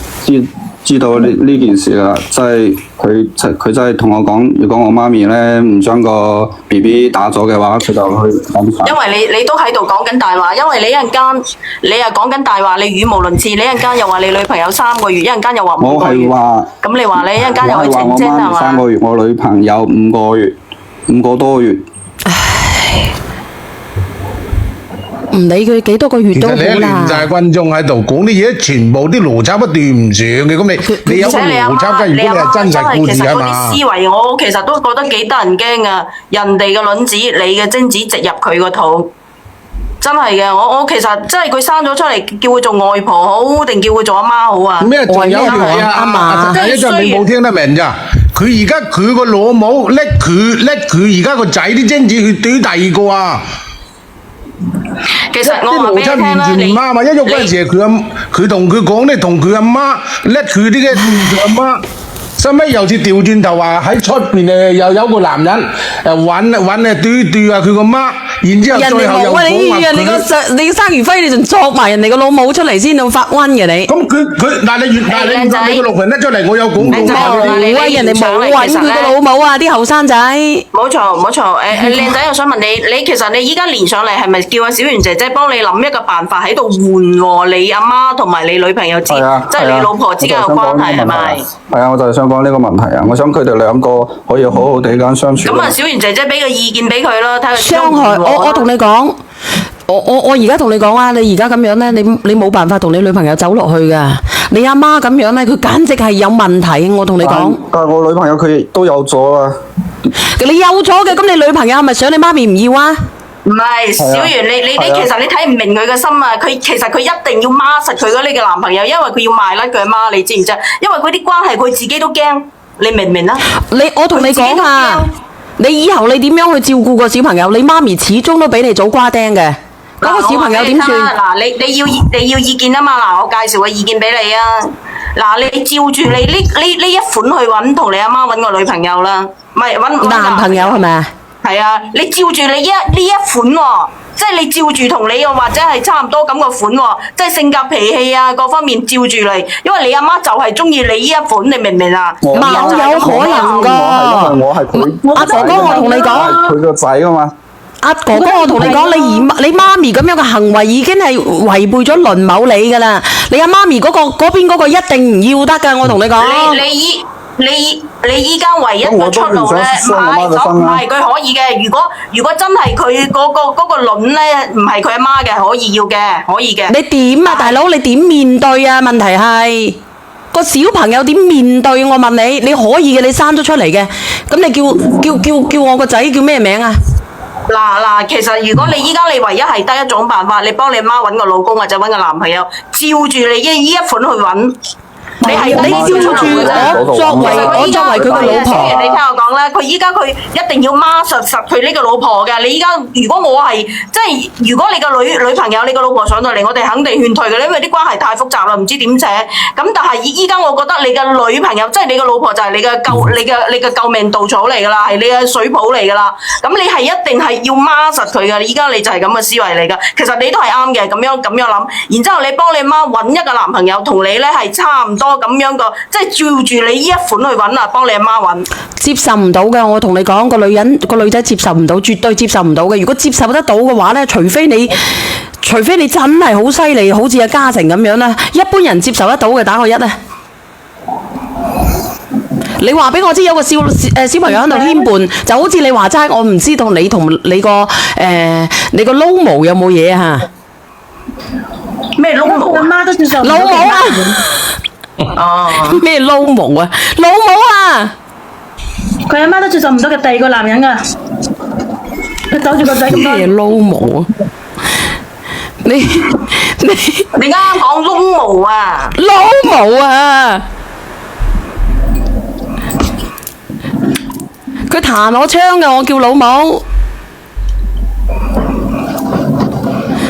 B: 知道呢件事啦，即係佢真係同我講，如果我媽咪咧唔將個 BB 打咗嘅話，佢就去諗法。
G: 因為你都喺度講緊大話，因為你一陣間你又講緊大話，你語無倫次，你一陣間又話你女朋友3個月，一陣間又話5個月。我係話。咁你話你一陣間又去澄清係嘛？
B: 我媽咪3個月，我女朋友5個月。5個多月。
A: 唔理佢幾多個月
E: 其實
A: 都好
E: 你一連
A: 啦。
E: 晒觀眾喺度講啲嘢，全部啲邏輯都對唔上嘅，咁你有個
G: 而且你阿
E: 邏輯嘅，
G: 媽，你阿
E: 如果你係真
G: 媽真
E: 實故事啊
G: 係其實嗰啲
E: 嘛
G: 思。維，我其實都覺得幾得人驚啊！人哋嘅卵子，你嘅精子植入佢個肚，真係嘅。我其實真係佢生咗出嚟，叫佢做外婆好，定叫佢做阿媽好啊？
E: 咩？仲有一條嘢
A: 啱嘛
E: 啊！一陣你冇聽得明咋？佢而家佢個老母拎佢而家個仔啲精子去對第二個啊！
G: 其實我話
E: 啲邏輯
G: 俾你聽啦，你
E: 完全唔啱啊！一喐嗰陣時，佢同佢講咧，同佢阿媽叻佢啲嘅佢阿媽，收尾又似調轉頭話喺出邊又有個男人揾對啊佢個媽，然之後
A: 人哋
E: 最後又
A: 冇啊！
E: 講話
A: 你個生完輝，你仲作埋人哋個老母出嚟先到發瘟嘅你。
E: 咁佢嗱你
G: 靚仔
E: 你個錄屏拎出嚟，我有講
G: 靚仔
E: 過嘛？
G: 你
A: 喂，人哋冇揾佢個老母啊！啲後生仔。
G: 冇錯，靚仔，我想問你其實你依家連上嚟係咪叫阿小圓姐姐幫你諗一個辦法喺度緩和你阿媽同埋你女朋友之，即係你老婆之間嘅關係係咪？
B: 係啊，我就係想講呢個問題啊！我想佢哋兩個可以好好地咁相處。
G: 咁啊，小圓姐姐俾個意見俾佢啦，睇佢點樣
A: 傷害
G: 緩和啦
A: 我同你講，我而家同你講啊，你而家咁樣咧，你冇辦法同你女朋友走落去噶。你阿媽咁樣咧，佢簡直係有問題。我同你講，
B: 但係我女朋友佢都有咗啊！
A: 你有咗嘅，咁你女朋友係咪想你媽咪唔要啊？
G: 唔係小圓，你其實你睇唔明佢嘅心啊！其實佢一定要孖實佢嗰呢個男朋友，因為佢要賣甩佢阿媽，你知唔知啊？因為佢啲關係佢自己都驚，你明唔明啊？
A: 我同你講啊，你以後你點樣去照顧個小朋友？你媽咪始終都俾你做瓜釘嘅，嗰個小朋友點算？
G: 嗱，你要意見啊嘛！嗱，我介紹個意見俾你啊！嗱，你照住你呢一款去揾同你阿媽揾個女朋友啦，唔係揾
A: 男朋友係咪啊？
G: 係啊，你照住你呢一款喎，即係你照住同你又或者係差唔多咁個款喎，即係性格脾氣啊各方面照住你，因為你阿媽就係中意你呢一款，你明唔明啊？
A: 冇有可能㗎。
B: 我係佢
A: 阿哥哥，我同你講。
B: 佢個仔啊嘛。
A: 阿哥哥，我同你講，你媽咪咁樣嘅行為已經係違背咗倫某你㗎啦。你阿媽咪嗰邊嗰個一定唔要得㗎，我同你講。
G: 你依家唯一嘅出路咧，唔係佢可以嘅。如果真係佢嗰個卵咧，唔係佢阿媽嘅，可以要嘅，可以嘅。
A: 你點啊，大佬？你點面對啊？問題係個小朋友點面對？我問你，你可以嘅，你生咗出嚟嘅，咁你叫我個仔叫咩名啊？
G: 嗱，其實如果你依家你唯一係得一種辦法，你幫你媽揾個老公或者揾個男朋友，照住你呢一款去揾。你照住我作為佢個老婆，你聽我講啦，佢依家佢一定要孖實佢呢個老婆嘅。你依家如果我係即係如果你個女朋友你個老婆上到嚟，我哋肯定勸退嘅，因為啲關係太複雜啦，唔知點扯。咁但係依家我覺得你嘅女朋友即係你個老婆就係你嘅救命稻草嚟㗎啦，係你嘅水泡嚟㗎啦。咁你係一定係要孖實佢嘅。依家你就係咁嘅思維嚟㗎。其實你都係啱嘅，咁樣諗。然之後你幫你媽揾一個男朋友同你咧係差唔多。咁樣個，即係照住你呢一款去揾啊，幫你阿媽揾。
A: 接受唔到嘅，我同你講，個女仔接受唔到，絕對接受唔到嘅。如果接受得到嘅話咧，除非你真係好犀利，好似阿嘉誠咁樣啦，一般人接受得到嘅打個1啊！你話俾我知有個小朋友喺度牽絆，就好似你話齋，我唔知道你同你個撈毛有冇嘢嚇？
G: 咩撈毛啊？
D: 阿媽都接受唔到。
A: 老母啊！
G: 哦，
A: 咩撈毛啊？老母啊！
D: 佢阿媽都接受唔到嘅第二個男人啊！佢守住個仔咁多。
A: 咩撈毛啊？你
G: 啱啱講撈毛啊！
A: 撈毛啊！佢彈我槍㗎，我叫老母。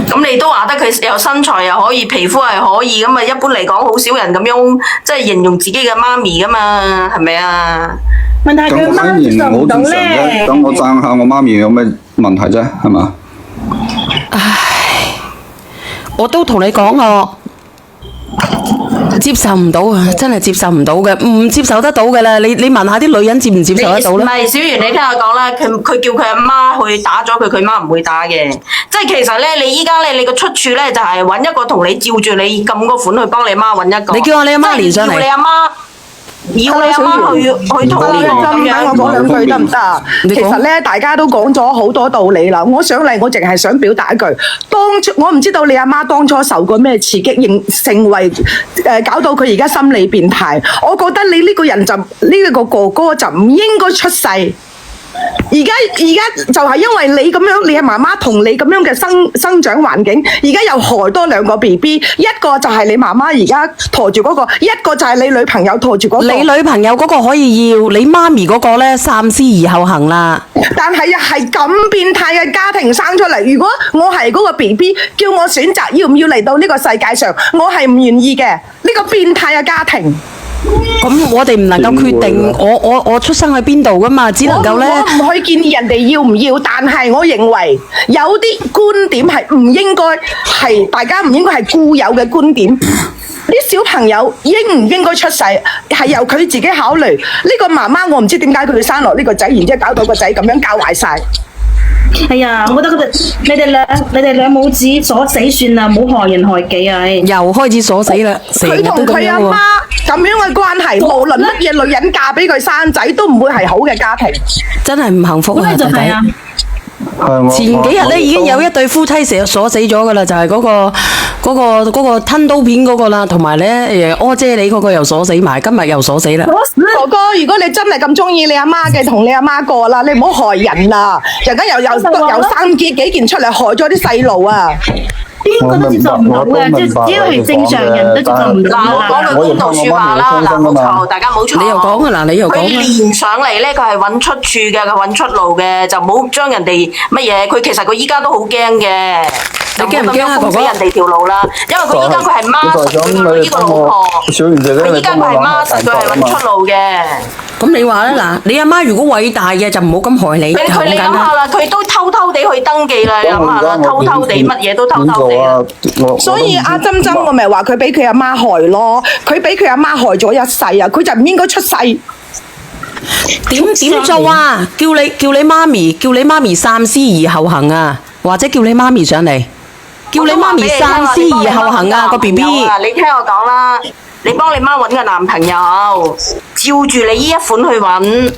G: 咁你都話得佢有身材又可以，皮膚係可以咁啊！一般嚟講，好少人咁樣即係形容自己嘅媽咪噶嘛，係咪啊？
D: 問題係佢阿媽接受唔到咧。
B: 咁我讚下我媽咪有咩問題啫？係嘛？
A: 我都同你講我接受唔到啊！真係接受唔到嘅，唔接受得到嘅啦。你問下啲女人接唔接受得到咧？
G: 唔係小圓，你聽我講啦，佢叫佢阿媽去打咗佢，佢媽唔會打嘅。即係其實咧，你依家咧，你個出處咧就係揾一個同你照住你咁個款去幫你媽揾一個。
A: 你叫我你阿媽連上嚟。
G: 叫你阿媽。要你阿媽去同呢個咁
H: 等
G: 樣
H: 我講兩句得唔得啊？
A: 你講
H: 其實咧，大家都講咗好多道理啦。我上嚟，我淨係想表達一句，當初我唔知道你阿媽當初受過咩刺激，成為搞到佢而家心理變態。我覺得你呢個人就呢個哥哥就唔應該出世。而家就係因為你咁樣，你阿媽媽同你咁樣嘅生長環境，而家又害多兩個 BB， 一個就係你媽媽而家陀住嗰個，一個就係你女朋友陀住嗰個。
A: 你女朋友嗰個可以要，你媽咪嗰個呢，三思而後行啦。
H: 但係係咁變態嘅家庭生出嚟，如果我係嗰個 BB， 叫我選擇要唔要嚟到呢個世界上，我係唔願意嘅。呢個變態嘅家庭。
A: 咁我哋唔能夠決定我出生喺邊度噶嘛，只能夠呢。
H: 我唔去建議人哋要唔要，但係我認為有啲觀點係唔應該係大家唔應該係固有嘅觀點。啲小朋友應唔應該出世係由佢自己考慮。呢個媽媽我唔知點解佢會生落呢個仔，然之後搞到個仔咁樣教壞晒。
D: 哎呀，我覺得你哋兩母子鎖死算啦，唔好害人害己啊！
A: 又開始鎖死啦，成日
H: 佢同
A: 都咁樣喎。
H: 佢阿媽咁樣嘅關係，無論乜嘢女人嫁俾佢生仔，都唔會係好嘅家庭。
A: 真係唔幸福啊！弟弟。前幾日咧已經有一對夫妻成日鎖死咗噶啦，就係嗰個吞刀片嗰個啦，同埋咧柯姐你嗰個又鎖死埋，今日又鎖死啦。
H: 哥哥，如果你真係咁中意你阿媽嘅，同你阿媽過啦，你唔好害人啦，陣間又生幾件出嚟，害咗啲細路啊！
D: 邊個都接受唔到嘅，即係只要係正常人都接受唔到
G: 嗱，我講句公道説話啦，嗱，冇錯，大家冇錯。
A: 你又講啊，嗱，你又講
G: 佢
A: 啊。
G: 練上嚟咧，佢係揾出處嘅，佢揾出路嘅，就唔好將人哋乜嘢。佢其實佢依家都好驚嘅，
A: 你驚唔驚啊，哥哥？
G: 封死人哋條路啦，因為佢依家佢係孖實佢呢個老婆，佢依家佢係孖實，佢係揾出路嘅。
A: 咁你話咧嗱，你阿媽如果偉大嘅就唔好咁害你，
G: 佢你諗下啦，佢都偷偷地去登記啦，你諗下啦，偷偷地乜嘢都偷偷地啊！
H: 所以阿珍珍，我咪話佢俾佢阿媽害咯，佢俾佢阿媽害咗一世啊！佢就唔應該出世。
A: 點做啊？叫你媽咪三思而後行啊，或者叫你媽咪上嚟，叫你媽咪三思而後行啊，個 BB。
G: 你聽我講啦。你幫你媽揾個男朋友，照住你呢一款去揾，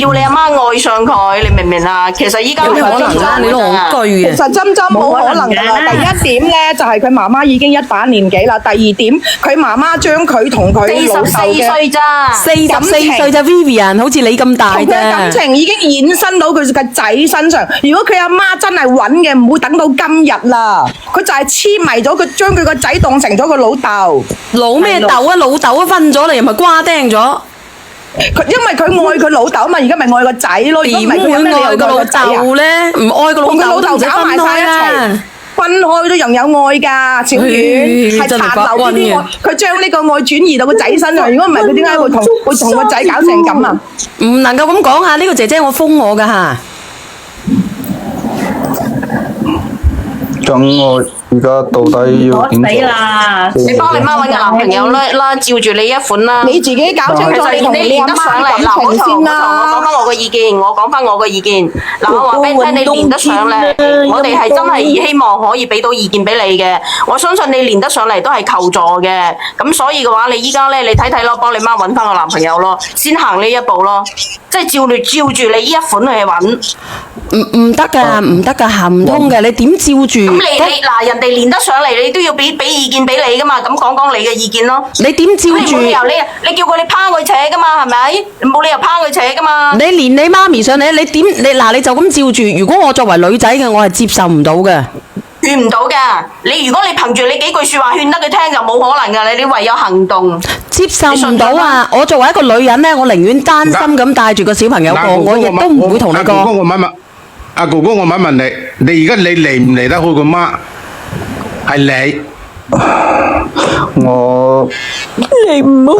G: 要你阿媽愛上佢，你明唔明啊？其實依家
A: 有咩可能啊？你都好居嘅。
H: 其實針針冇可能㗎啦。第一點咧，就係佢媽媽已經一把年紀啦。第二點，佢媽媽將佢同佢老豆嘅
G: 44歲咋
A: ，44歲咋 Vivian， 好似你咁大
H: 同佢嘅感情已經衍生到佢嘅仔身上。如果佢阿媽真係揾嘅，唔會等到今日啦。佢就係痴迷咗，佢將佢個仔當成咗個老豆。
A: 老咩豆啊？老豆都分咗你，又咪瓜釘咗？
H: 佢因為佢愛佢老豆嘛，而家咪愛個仔咯。
A: 點會愛個老豆咧？唔愛個老豆都唔使分開啦。
H: 分開都仍有愛㗎，小遠係殘留呢啲愛，佢將呢個愛轉移到個仔身上。如果唔係，佢點解會同個仔搞成咁啊？
A: 唔能夠咁講啊！呢個姐姐我封我㗎嚇。
B: 咁我而家到底要點做？
G: 你幫你媽揾個男朋友啦，照住你一款啦。
H: 你自己搞清楚你同你阿媽感情先啦。
G: 我講翻我個意見。嗱，我話俾你聽，你練得上嚟，我哋係真係希望可以俾到意見俾你嘅。我相信你練得上嚟都係求助嘅。咁所以嘅話，你依家咧，你睇睇咯，幫你媽揾翻個男朋友咯，先行呢一步咯。即係照住你呢一款去揾。
A: 唔得㗎，行唔通嘅。你點照住？
G: 咁你嗱，人哋練得上嚟，你都要俾意見俾你噶嘛？咁講你嘅意見咯。
A: 你點照住？
G: 冇理由你叫佢哋趴佢扯噶嘛？係咪？冇理由趴佢扯噶嘛？
A: 你連你媽咪上嚟，你就咁照住。如果我作為女仔嘅，我係接受唔到嘅。
G: 勸唔到㗎。如果你憑住你幾句説話勸得佢聽，就冇可能㗎。你唯有行動。
A: 接受唔到啊！我作為一個女人咧，我寧願單身咁帶住個小朋友過，我亦都唔會同你過。
E: 阿哥哥，我問你，你而家你離唔離得開個媽？係你，
B: 我
H: 你唔好。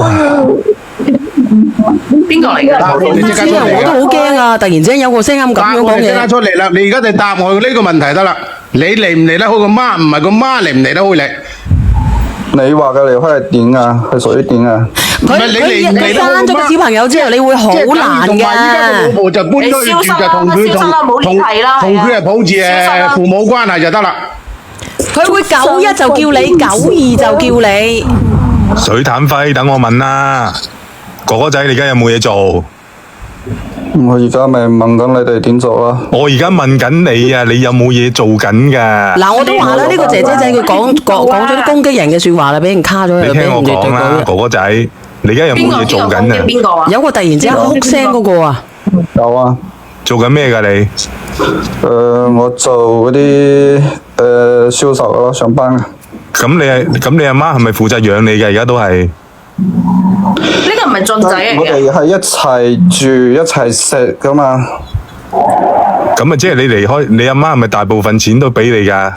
G: 邊個嚟㗎？
E: 你即刻出嚟！
A: 我都好驚啊！突然之間有個聲音咁樣講
E: 即刻
A: 嘢。
E: 出嚟啦！你而家就答我呢個問題得啦。你離唔離得開個媽？唔係個媽離唔離得開你？
B: 你話嘅離開係點啊？係屬於點啊？
A: 佢生咗個小朋友之後，你會好難㗎。
E: 依家個老婆就搬咗去住，就同佢係抱住父母關係就得啦。
A: 佢會91就叫你，92就叫你。
I: 水淡輝，等我問啦。哥哥仔，你而家有冇嘢做？
B: 我而家咪問緊你哋點做咯。
I: 我而家問緊你啊，你有冇嘢做緊噶？
A: 嗱，我都話啦，呢個姐姐仔佢講咗啲攻擊人嘅説話啦，俾人卡咗，
I: 你聽我講啦，哥哥仔，你而家有冇嘢做緊啊？
G: 邊個啊？
A: 有個突然之間哭聲嗰個啊，
B: 有啊。
I: 做緊咩噶你？
B: 我做嗰啲銷售咯，上班啊。
I: 咁你阿媽係咪負責養你嘅？而家都係。
G: 呢個唔係俊仔嚟
B: 我
G: 嘅。
B: 哋係一齊住一齊食噶嘛。
I: 咁啊，即係你離開，你阿媽係咪大部分錢都俾你噶？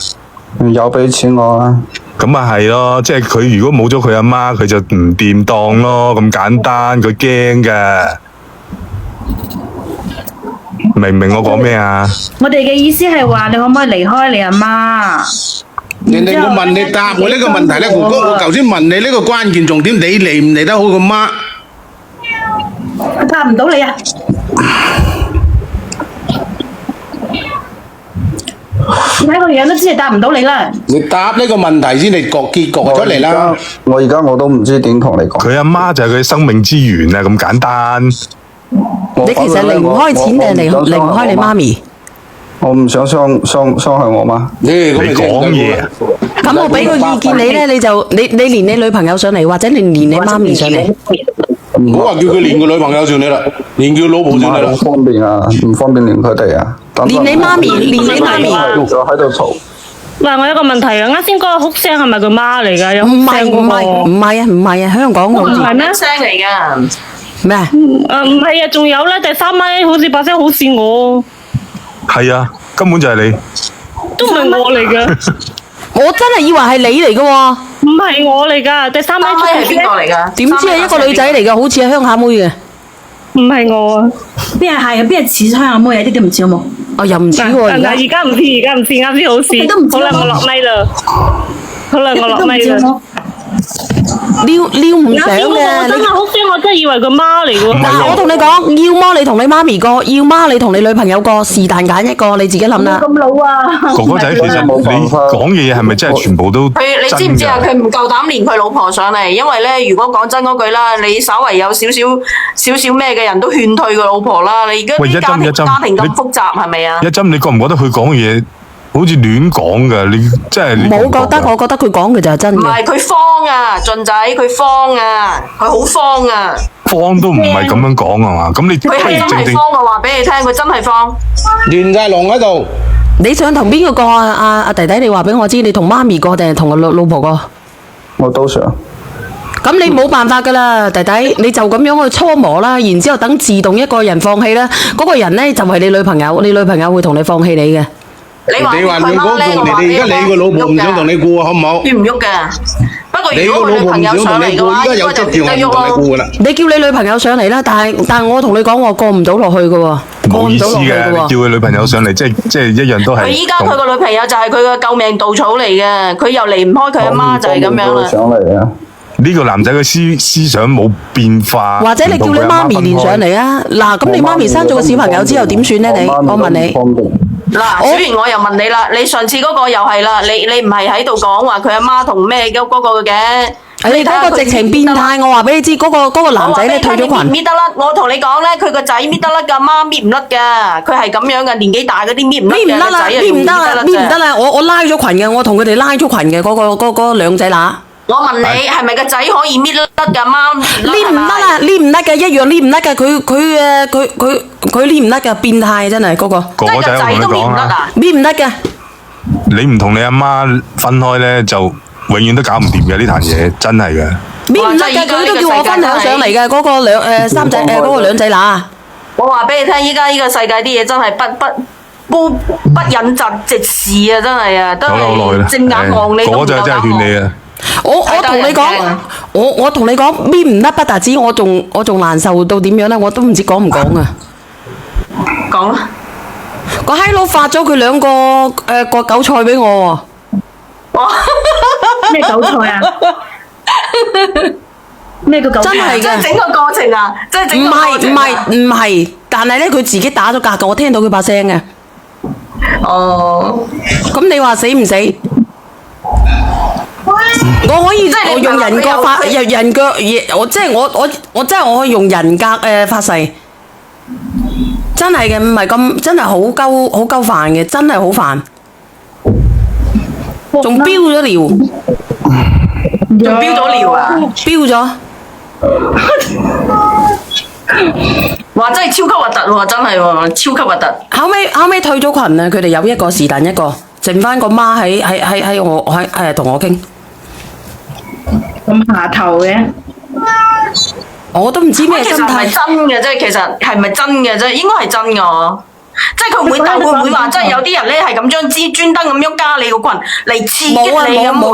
B: 有俾錢我啊。
I: 咁啊係咯，即係佢如果冇咗佢阿媽，佢就唔掂當咯，咁簡單，佢驚噶。明唔明我講咩啊？
D: 我哋嘅意思係話，你可唔可以離開你阿媽？
E: 人哋我問你答我呢個問題咧，哥哥，我頭先問你呢個關鍵重點，你離唔離得好個媽？
D: 佢答唔到你啊！你睇個樣都知係答唔到你啦。
E: 你答呢個問題先，你個結局出嚟啦。
B: 我而家我都唔知點同你講。
I: 佢阿媽就係佢生命之源啊，咁簡單。
A: 你其實離唔開錢定係離唔開你媽咪？
B: 我唔想傷害我媽。
E: 你
I: 講嘢啊！
A: 咁我俾個意見你咧，你連你女朋友上嚟，或者你連你媽咪上嚟。
E: 唔好話叫佢連個女朋友上嚟啦，連叫老婆上嚟啦。
B: 唔方便啊，唔方便連佢哋啊。
A: 連你媽咪，連你媽咪。
B: 就喺度嘈。
J: 嗱，我有個問題啊，啱先嗰個哭聲係咪佢媽嚟㗎？有哭聲
A: 唔係啊，香港好似。
J: 唔係咩？
G: 聲嚟㗎。
A: 咩啊？
J: 唔係啊，仲有咧，第三位好似把聲好似我。
I: 係啊，根本就係你。
J: 都唔係我嚟㗎。
A: 我真係以為係你嚟㗎喎。
J: 唔係我嚟㗎，第三位
G: 係邊個嚟㗎？
A: 點知係一個女仔嚟㗎，好似係鄉下妹嘅。
J: 唔係我啊。
D: 邊係啊？邊係似鄉下妹啊？啲啲唔似好冇？
A: 哦，又唔似喎而家。
J: 而家唔似，啱先好似。好啦，我落咪啦。好啦，我落咪啦。
A: 撩唔上嘅，
J: 我真係哭聲，我真係以為佢媽嚟喎。
A: 但係我同你講，要麼你同你媽咪過，要麼你同你女朋友過，是但揀一個，你自己諗啦。
D: 咁老啊！
I: 哥哥仔，其實你講嘅嘢係咪真係全部都真㗎？
G: 你知唔知啊？佢唔夠膽連佢老婆上嚟，因為咧，如果講真嗰句啦，你稍為有少少咩嘅人都勸退個老婆啦。你而家啲家庭咁複雜，係咪啊？
I: 一針，你覺唔覺得佢講嘅嘢好似亂講㗎？你真係
A: 冇覺得，我覺得佢講嘅就係真嘅。
G: 唔係佢慌啊，俊仔，佢慌啊，佢好慌啊。
I: 慌都唔係咁樣講啊嘛，咁你
G: 佢係真係慌，我話俾你聽，佢真係慌。
E: 亂晒龍喺度。
A: 你想同邊個過啊？阿弟弟，你話俾我知，你同媽咪過定係同個老婆過？
B: 我都想。
A: 咁你冇辦法噶啦，弟弟，你就咁樣去搓磨啦，然之後等自動一個人放棄啦，嗰個人咧就係你女朋友，你女朋友會同你放棄你嘅。
E: 你話亂講咧，我話俾你聽，而家你個老婆唔想同你過，好唔好？
G: 喐唔喐嘅？不過如果佢女朋友上嚟嘅話，應該就唔得喐咯。
A: 你叫你女朋友上嚟啦，但係我同你講，我過唔到落去嘅喎，
I: 冇意思嘅，叫佢女朋友上嚟，即係一樣都係。
G: 佢依家佢個女朋友就係佢嘅救命稻草嚟嘅，佢又離唔開佢阿媽，就係咁樣啦。
B: 上嚟啊！
I: 呢個男仔嘅思想冇變化，
A: 或者你叫你媽咪連上嚟啊！嗱，咁你媽咪生咗個小朋友之後點算咧？我問你。
G: 嗱，小圓我又問你啦，你上次嗰個又係啦，你唔係喺度講話佢阿媽同咩嗰個嘅？
A: 你嗰個直情變態，我話俾你知，嗰個男仔咧退咗群。
G: 搣得甩，我同你講咧，佢個仔搣得甩噶，媽搣唔甩噶，佢係咁樣噶，年紀大嗰啲搣唔甩嘅仔啊，
A: 搣唔得啦！我拉咗群嘅，我同佢哋拉咗群嘅嗰兩仔乸。
G: 我問你係咪個仔可以搣得噶？媽
A: 搣唔得啦，搣唔得嘅，一樣搣唔得嘅。佢搣唔得嘅，變態真係嗰個。
I: 哥哥仔我同你講啊，
A: 搣唔得嘅。
I: 你唔同你阿媽分開咧，就永遠都搞唔掂嘅呢壇嘢，真係嘅。
A: 搣唔得嘅，佢都叫我分享上嚟嘅嗰個三仔嗰個兩仔乸。
G: 我話俾你聽，依家呢個世界啲嘢真係不忍直視啊！真係啊，都係正眼望你都唔夠膽望。
I: 哥仔真係勸你啊！
A: 我同你講，我同你講，搣唔得不達止，我仲難受到點樣咧？我都唔知講唔講啊！
G: 講啦！
A: 個閪佬發咗佢兩個割韭菜俾我喎。
D: 咩韭菜啊？咩叫韭菜？
A: 真係嘅，
G: 即係整個過程啊！即係整個過程啊！
A: 唔係，但係咧佢自己打咗格嘅，我聽到佢把聲嘅。
G: 哦。
A: 咁你話死唔死？我可以
G: 即係你
A: 我用人格發人腳嘢，我即係我真係我可以用人格發誓，真係嘅，唔係咁真係好鳩煩嘅，真係好煩，仲飆咗尿，
G: 仲飆咗尿啊！
A: 飆咗。
G: 哇！真係超級核突喎，真係喎，超級核突。
A: 後尾退咗群啊，佢哋有一個是但一個，剩翻個媽喺我同我傾。
D: 咁下頭嘅，
A: 我都唔知咩
G: 其
A: 心態。
G: 實係咪真嘅啫？其實係咪真嘅啫？應該係真嘅。即係佢唔會鬥，會唔會話即係有啲人咧係咁將專登咁樣加你個群嚟刺激你咁？
A: 冇，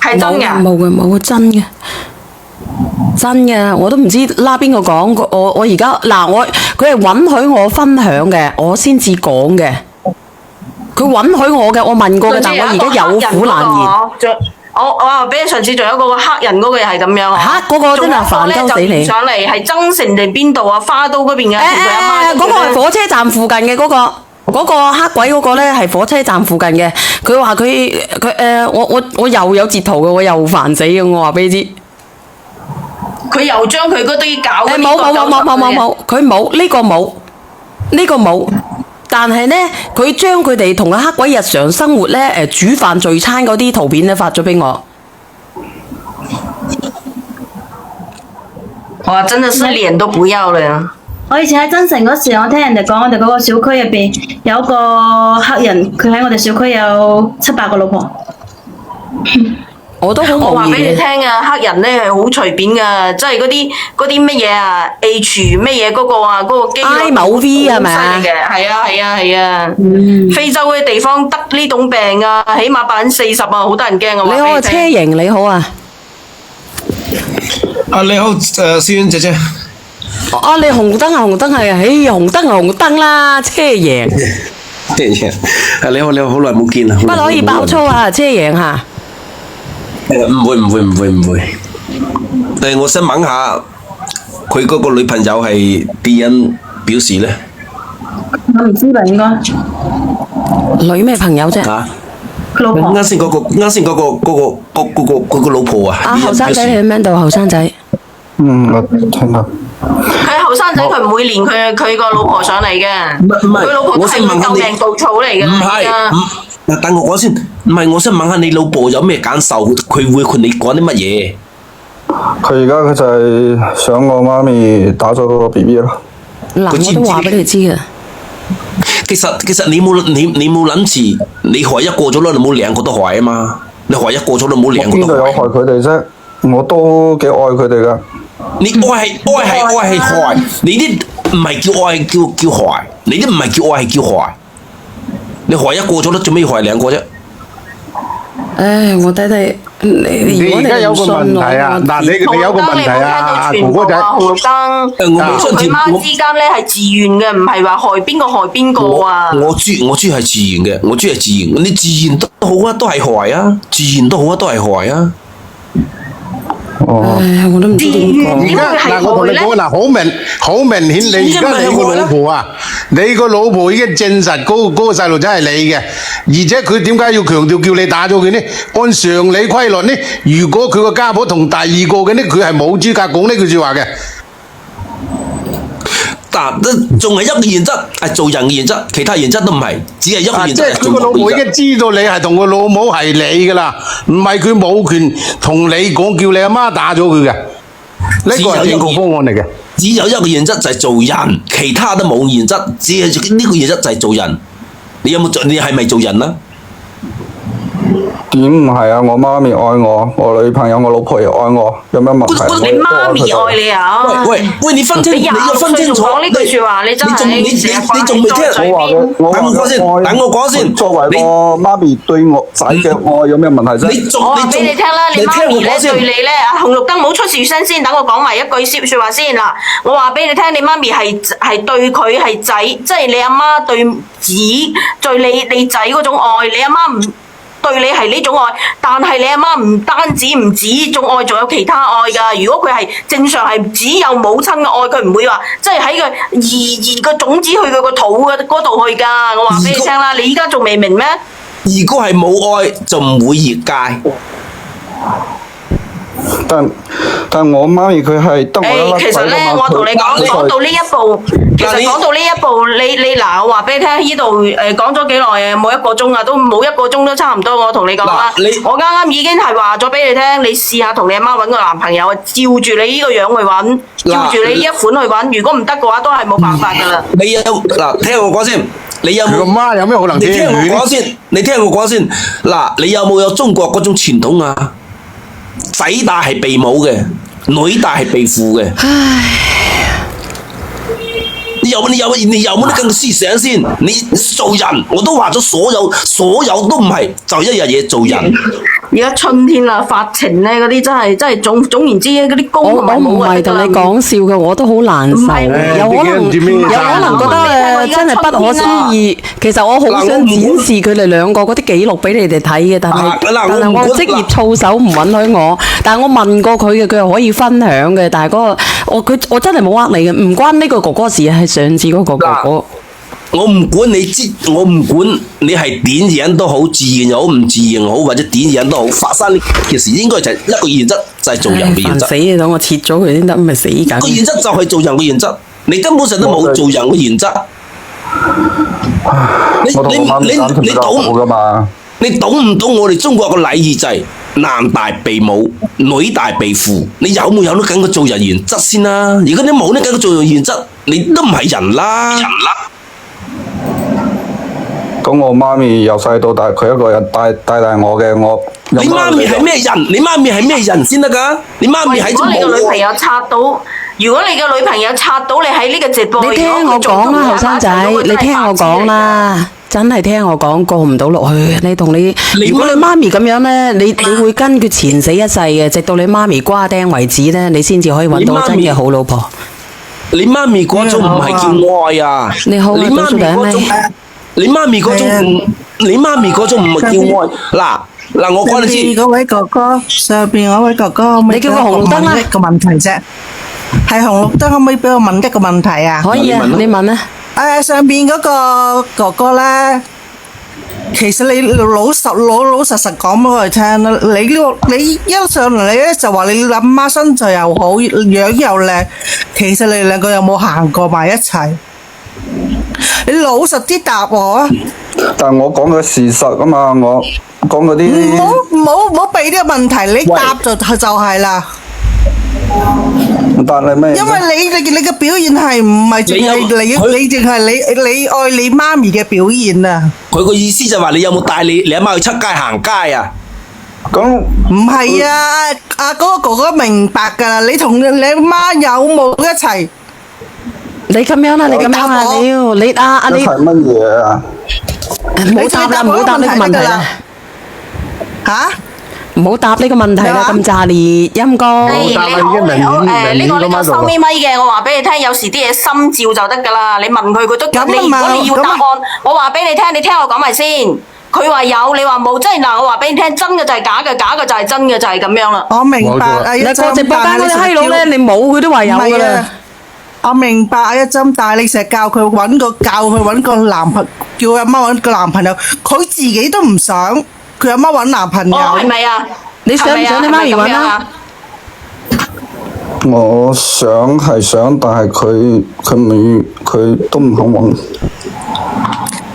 G: 係真嘅。
A: 冇真嘅。真嘅，我都唔知拉邊個講，我而家嗱佢係允許我分享嘅，我先至講嘅。佢允許我嘅，我問過嘅，但我而家有苦難言。
G: 我話俾你上次仲有嗰個黑人嗰個又係咁樣啊！
A: 嗰個真係煩鳩死你！
G: 上嚟係增城定邊度啊？花都嗰邊嘅。
A: 嗰個係火車站附近嘅嗰個黑鬼嗰個咧係火車站附近嘅。佢話我又有截圖嘅，我又煩死嘅。我話俾你知。
G: 佢又將佢嗰啲搞嗰啲
A: 冇，佢冇呢個冇。但係呢，佢將佢哋同個黑鬼日常生活呢，煮飯聚餐嗰啲圖片呢發咗俾我。
G: 哇！真係是臉都不要了。
D: 我以前喺增城嗰時，我聽人哋講，我哋嗰個小區入邊有個黑人，佢喺我哋小區有7-8個老婆。
A: 我都好
G: 我話俾你聽啊，黑人咧係好隨便噶，即係嗰啲乜嘢啊 H 乜嘢嗰個啊，嗰個機
A: I 某 V 係咪啊？
G: 係啊，非洲嗰啲地方得呢種病啊，起碼40%啊，好得人驚啊！
A: 你好啊，車型你好啊。
K: 你好，思遠姐姐。
A: 你紅燈係啊，紅燈啦，車型。
K: 車型，你好，好耐冇見啦。
A: 不可以爆粗啊，車型嚇。
K: 唔會。但係我想問下，佢嗰個女朋友係點樣表示呢？
D: 我唔知吧，應該。
A: 女咩朋友啫？
D: 佢老婆。
K: 啱先嗰個老婆啊。
A: 後生仔你喺邊度？後生仔。
B: 我聽到。
G: 佢後生仔佢唔會連佢個老婆上嚟嘅。
K: 唔係，
G: 佢老婆都係救命稻草嚟嘅。
K: 唔係。等我講先，唔係，我想問下你老婆有咩感受？佢會同你講啲乜嘢？
B: 佢而家就係想我媽咪打咗嗰個 BB 咯。
A: 嗱，我都話俾你知嘅。
K: 其實你冇諗住，你害一個咗啦，你冇兩個都害啊嘛。你害一個咗，你冇兩個都害。邊度有
B: 害佢哋啫？我都幾愛佢哋噶。
K: 你愛係害，你啲唔係叫愛，叫害。你啲唔係叫愛，係叫害。你害一個咗啦，做咩要害兩個啫？
A: 唉，我睇睇
E: 你而家有個問題啊！嗱，你有個問題啊，哥哥仔。
G: 紅綠燈，佢媽之間咧係自願嘅，唔係話害邊個啊！
K: 我知係自然嘅，我知係自然。你自然都好啊，都係害啊！自然都好啊，都係害啊！
A: 唉，我都唔知點講。
E: 而家嗱，我同你講嗱，好明顯，你而家你個老婆啊，你個老婆已經證實嗰個細路仔係你嘅，而且佢點解要強調叫你打咗佢呢？按常理規律呢，如果佢個家婆同第二個嘅呢，佢係冇資格講呢句説話嘅。
K: 但仲係一個原則，係做人嘅原則，其他原則都唔係，只係一個原則。
E: 即係佢個老婆已經知道你係同個老母係你噶啦，唔係佢冇權同你講叫你阿媽打咗佢嘅。呢個係正確方案嚟嘅。
K: 只有一個原則就係做人，其他都冇原則，只係呢個原則就係做人。你係咪做人啊？
B: 點唔係啊？我媽咪愛我，我女朋友、我老婆又愛我，有咩問題？
G: 你媽咪愛你啊！
K: 喂，你分清，你要分清楚
G: 呢句説話，你真係
K: 你仲未聽？等我講先。
B: 作為我媽咪對我仔嘅愛有咩問題啫？
G: 我話俾你聽啦，你媽咪咧對你咧，紅綠燈冇出事聲先，等我講埋一句説話先嗱。我話俾你聽，你媽咪係對佢係仔，即係你阿媽對你仔嗰種愛，你阿媽唔對你係呢種愛，但係你阿媽唔單止唔止呢種愛，仲有其他愛㗎。如果佢係正常係只有母親嘅愛，佢唔會話即係喺個移個種子去佢個肚嗰度去㗎。我話俾你聽啦，你依家仲未明咩？
K: 如果係冇愛就唔會越界。
B: 但我媽咪佢係得我一粒
G: 其實咧，
B: 仔㗎嘛
G: 我同你講，講到呢一步，其實講到呢一步，你嗱，我話俾你聽，呢度講咗幾耐啊？冇1個鐘啊，都冇1個鐘都差唔多。我同你講啦，我啱啱已經係話咗俾你聽，你試下同你阿媽揾個男朋友，照住你呢個樣去揾，照住你呢一款去揾。如果唔得嘅話，都係冇辦法㗎啦。
K: 你有嗱，聽我講先。你有冇？
E: 佢個媽有咩可能
K: 你聽我講先，你聽我講先。嗱，你有冇中國嗰種傳統啊？仔大係避母嘅，女大係避父嘅。你有冇呢咁嘅思想先？你做人，我都話咗，所有都唔係，就一樣嘢做人。
G: 而家春天啦，發情咧嗰啲真係總言之嗰啲公同埋母
A: 我唔係同你講笑嘅，我都好難受。有可能覺得真係不可思議。其實我好想展示佢哋兩個嗰啲記錄俾你哋睇嘅，但係我職業操守唔允許我。但係我問過佢嘅，佢又可以分享嘅。但係我真係冇呃你嘅，唔關呢個哥哥事，係上次嗰個哥哥。
K: 我唔管我唔管你係點樣都好，自然又好，唔自然好，或者點樣都好，發生呢件事應該就係一個原則，就係做人嘅原則。
A: 死啊！等我切咗佢先得，咪死緊。
K: 個原則就係做人嘅原則，你根本上都冇做人嘅原則。你懂唔懂我哋中國個禮儀制？男大避母，女大避父。你有冇得咁嘅做人原則先啦？如果你冇得咁嘅做人原則，你都唔係人啦。
B: 咁我媽咪由細到大，佢一個人帶大我嘅，
K: 你媽咪係咩人？你媽咪係咩人先得㗎？你媽咪係
G: 如果你個女朋友刷到，如果你個女朋友刷到你喺呢個直播，
A: 你聽我講啦，後生仔，你聽我講啦。真係聽我講，過唔到落去。如果你媽咪咁樣呢，你會跟佢纏死一世嘅，直到你媽咪瓜釘為止呢，你先至可以揾到真嘅好老婆。
K: 你媽咪嗰種唔係叫愛啊！
A: 你好啊，
K: 你媽咪嗰種，你媽咪嗰種唔係叫愛。嗱，我講你知。
L: 嗰位哥哥，上邊嗰位哥哥，
A: 你叫個紅綠燈啦。
L: 一個問題啫，係紅綠燈，可唔可以俾我問一個問題啊？
A: 可以啊，你問啊。
L: 上邊嗰個哥哥咧，其實你老實講俾我哋聽啦。你一上嚟咧就話你阿媽身材又好，樣又靚，其實你哋兩個有冇行過埋一齊？你老實啲答我啊！
B: 但我講嘅事實啊嘛，我講嗰啲。
L: 唔好避呢個問題，你答就係啦。
B: 但係咩？
L: 因為你嘅表現係唔係淨係你淨係你愛你媽咪嘅表現啊？
K: 佢個意思就係話你有冇帶你阿媽去出街行街啊？
B: 咁
L: 唔係啊！嗰個哥哥明白㗎啦，你同你阿媽有冇一齊？
A: 你咁樣啦，你咁樣啊！你
B: 一齊乜嘢啊？
A: 唔好答啦，唔好答呢個問題啦。
L: 嚇？
A: 唔好答呢個問題啦，咁炸裂陰公。
G: 呢個收咪嘅，我話俾你聽，有時啲嘢心照就得噶啦。你問佢，佢都。如果你要答案，我話俾你聽，你聽我講埋先。佢話有，你話冇，即係嗱，我話俾你聽，真嘅就係假嘅，假嘅就係真嘅，就係咁樣啦。
L: 我明白。
A: 你個直播間嗰啲閪佬咧，你冇佢都話有噶啦。
L: 我明白啊，一針，但係你成日教佢揾個男朋友，叫阿媽揾個男朋友，佢自己都唔想。佢阿媽揾男朋友，
G: 係咪啊？
A: 你想唔想你媽咪揾啊？
B: 我想係想，但係佢都唔肯揾。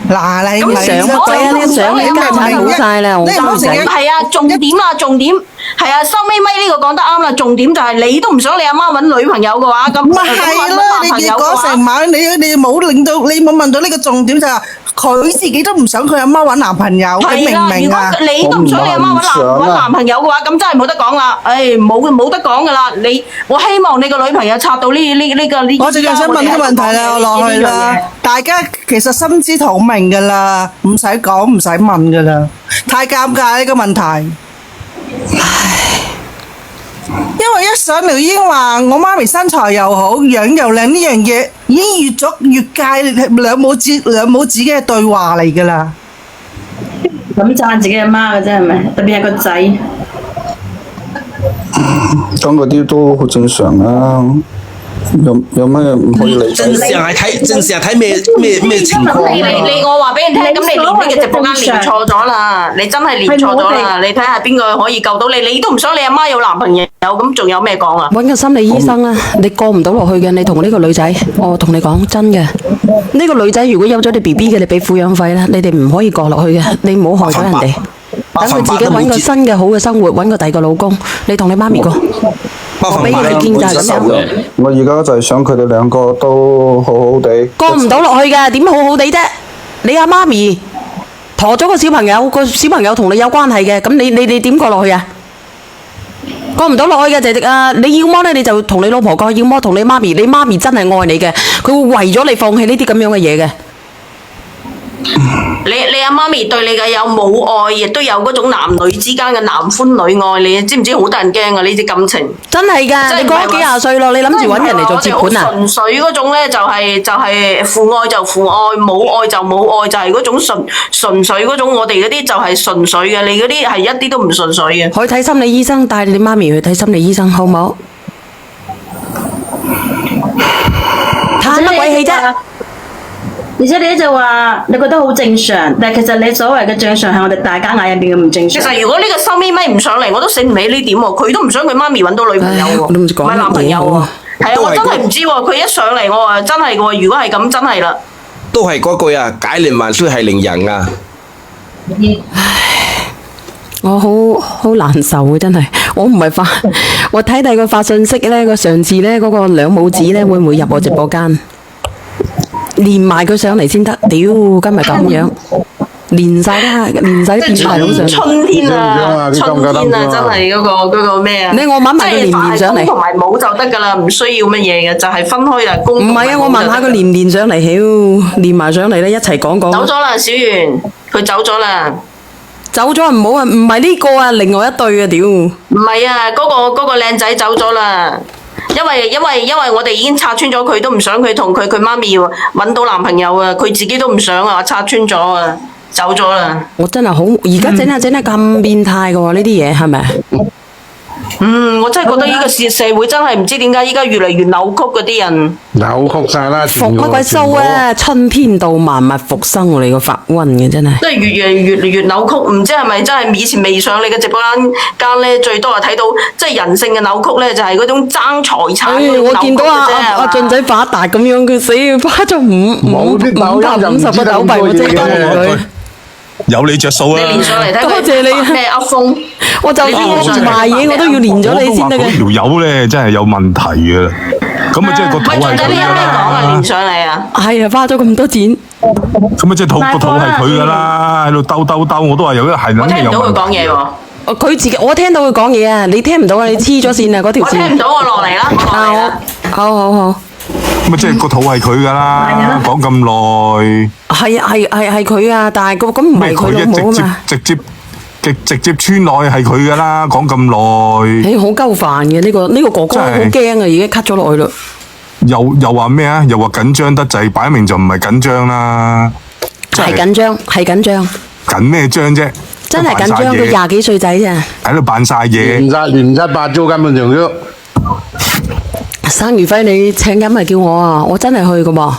L: 嗱，你
G: 咁
A: 想鬼啊！你想你家產冇晒啦，我唔使。
G: 係啊，重點係啊，收尾呢個講得啱啦。重點就係你都唔想你阿媽揾女朋友嘅話，咁
L: 咪係咯？你講成晚，你冇問到呢個重點就係。佢自己都唔想佢阿媽揾男朋友，你明唔明啊？
G: 如果你都唔想你阿媽揾男朋友嘅話，咁真係冇得講啦。冇得講噶啦。我希望你個女朋友插到呢個。
L: 我淨係想問啲問題啦，我落去啦。大家其實心知肚明噶啦，唔使講，唔使問噶啦。太尷尬呢個問題。因為一上嚟已經話我媽咪身材又好，樣又靚，呢樣嘢已經越咗越界兩母子嘅對話嚟噶啦。
D: 咁讚自己阿媽嘅啫係咪？特別係個仔。
B: 咁嗰啲都好正常啊。有咩唔可以理解？
K: 正常係睇咩情況
G: 你我話俾你聽，咁你連呢個直播間連錯咗啦，你真係連錯咗啦，你睇下邊個可以救到你，你都唔想你阿媽有男朋友，咁仲有咩講啊？
A: 揾個心理醫生啦，你過唔到落去嘅，你同呢個女仔，我同你講真嘅，呢個女仔如果有咗你 BB 嘅，你俾撫養費啦，你哋唔可以過落去嘅，你唔好害咗人哋，等佢自己揾個新嘅好嘅生活，揾個第二個老公，你同你媽咪過。我俾佢哋見就係咁樣。
B: 我而家就係想佢哋兩個都好好地。
A: 過唔到落去嘅，點好好地啫？你阿媽咪陀咗個小朋友，個小朋友同你有關係嘅，咁你點過落去啊？過唔到落去嘅，姐姐啊！你要麼咧你就同你老婆過，要麼同你媽咪。你媽咪真係愛你嘅，佢會為咗你放棄呢啲咁樣嘅嘢嘅。
G: 你阿媽咪對你嘅有母愛，亦都有嗰種男女之間嘅男歡女愛，你知唔知好得人驚啊？呢啲感情
A: 真係㗎，你過咗幾廿歲咯，你諗住揾人嚟做接盤啊？
G: 純粹嗰種咧就係父愛就父愛，母愛就母愛，就係嗰種純粹嗰種。我哋嗰啲就係純粹嘅，你嗰啲係一啲都唔純粹嘅。
A: 去睇心理醫生，帶你媽咪去睇心理醫生，好唔好？嘆乜鬼氣啫？
D: 而且你就話你覺得好正常，但係其實你所謂嘅正常係我哋大家眼入邊嘅唔正常。
G: 其實如果呢個收尾咪唔上嚟，我都醒唔起呢點喎。佢都唔想佢媽咪揾到女朋友喎，唔係男朋友喎。係啊，我真係唔知喎。佢一上嚟，我話真係喎。如果係咁，真係啦。
K: 都係嗰句啊，解鈴還須繫鈴人啊！
A: 我好難受啊！真係，我唔係我睇佢發信息咧，個上次咧嗰個兩母子咧會唔會入我直播間？連埋佢上嚟先得，屌今日咁樣，連晒啲變態佬上嚟。
G: 春天啊，真係嗰個咩啊？
A: 我問埋佢連唔連上嚟？
G: 同埋冇就得㗎啦，唔需要乜嘢嘅，就係分開啦。唔
A: 係啊，我問下佢連唔連上嚟，屌連埋上嚟咧，一齊講。
G: 走咗啦，小圓，佢走咗啦。
A: 走咗唔好啊，唔係呢個啊，另外一對啊，屌！
G: 唔係啊，嗰個靚仔走咗啦。因為我哋已經拆穿咗佢，都唔想佢同佢媽咪揾到男朋友啊！佢自己都唔想啊，拆穿咗啊，走咗啦。
A: 我真係好，而家整得咁變態嘅喎，呢啲嘢係咪？
G: 我真係覺得呢個社會真係唔知點解依家越嚟越扭曲嗰啲人。
E: 扭曲晒啦！
A: 復乜鬼蘇啊！春天到萬物復生，我哋個發瘟嘅真係。
G: 即係越扭曲，唔知係咪真係以前未上你嘅直播間咧，最多係睇到即係人性嘅扭曲咧，就係嗰種爭財產。
A: 我見到阿俊仔發達咁樣，佢死花咗50個豆幣，我真係多謝佢。
I: 有你着數啊！
G: 你連上嚟睇
A: 多謝你
G: 咩阿峰？
A: 我就算我唔賣嘢，我都要連咗你先得嘅。
I: 嗰條友咧真係有問題嘅啦，咁啊即係個肚係佢㗎啦。
G: 連上嚟啊！
A: 係啊，花咗咁多錢。
I: 咁啊即係個肚係佢㗎啦，喺度兜，我都話有啲係肯定有問題。
G: 我聽唔到佢講嘢喎。
A: 佢自己，我聽到佢講嘢啊，你聽唔到啊？你黐咗線啊！嗰條線。
G: 我聽唔到，我落嚟啦。
A: 好。
I: 咁啊即係個肚係佢㗎啦，講咁耐。
A: 係佢啊，但係咁唔係佢老母啊嘛。直接穿落去係佢㗎啦，講咁耐。好鳩煩嘅呢個哥哥好驚啊，已經 cut 咗落去啦。
I: 又話咩啊？又話緊張得滯，擺明就唔係緊張啦。
A: 係緊張。
I: 緊咩張啫？
A: 真係緊張，佢20幾歲仔咋。
I: 喺度扮晒嘢。
E: 亂七八糟根本上都。
A: 生魚輝，你請緊咪叫我啊！我真係去㗎噃。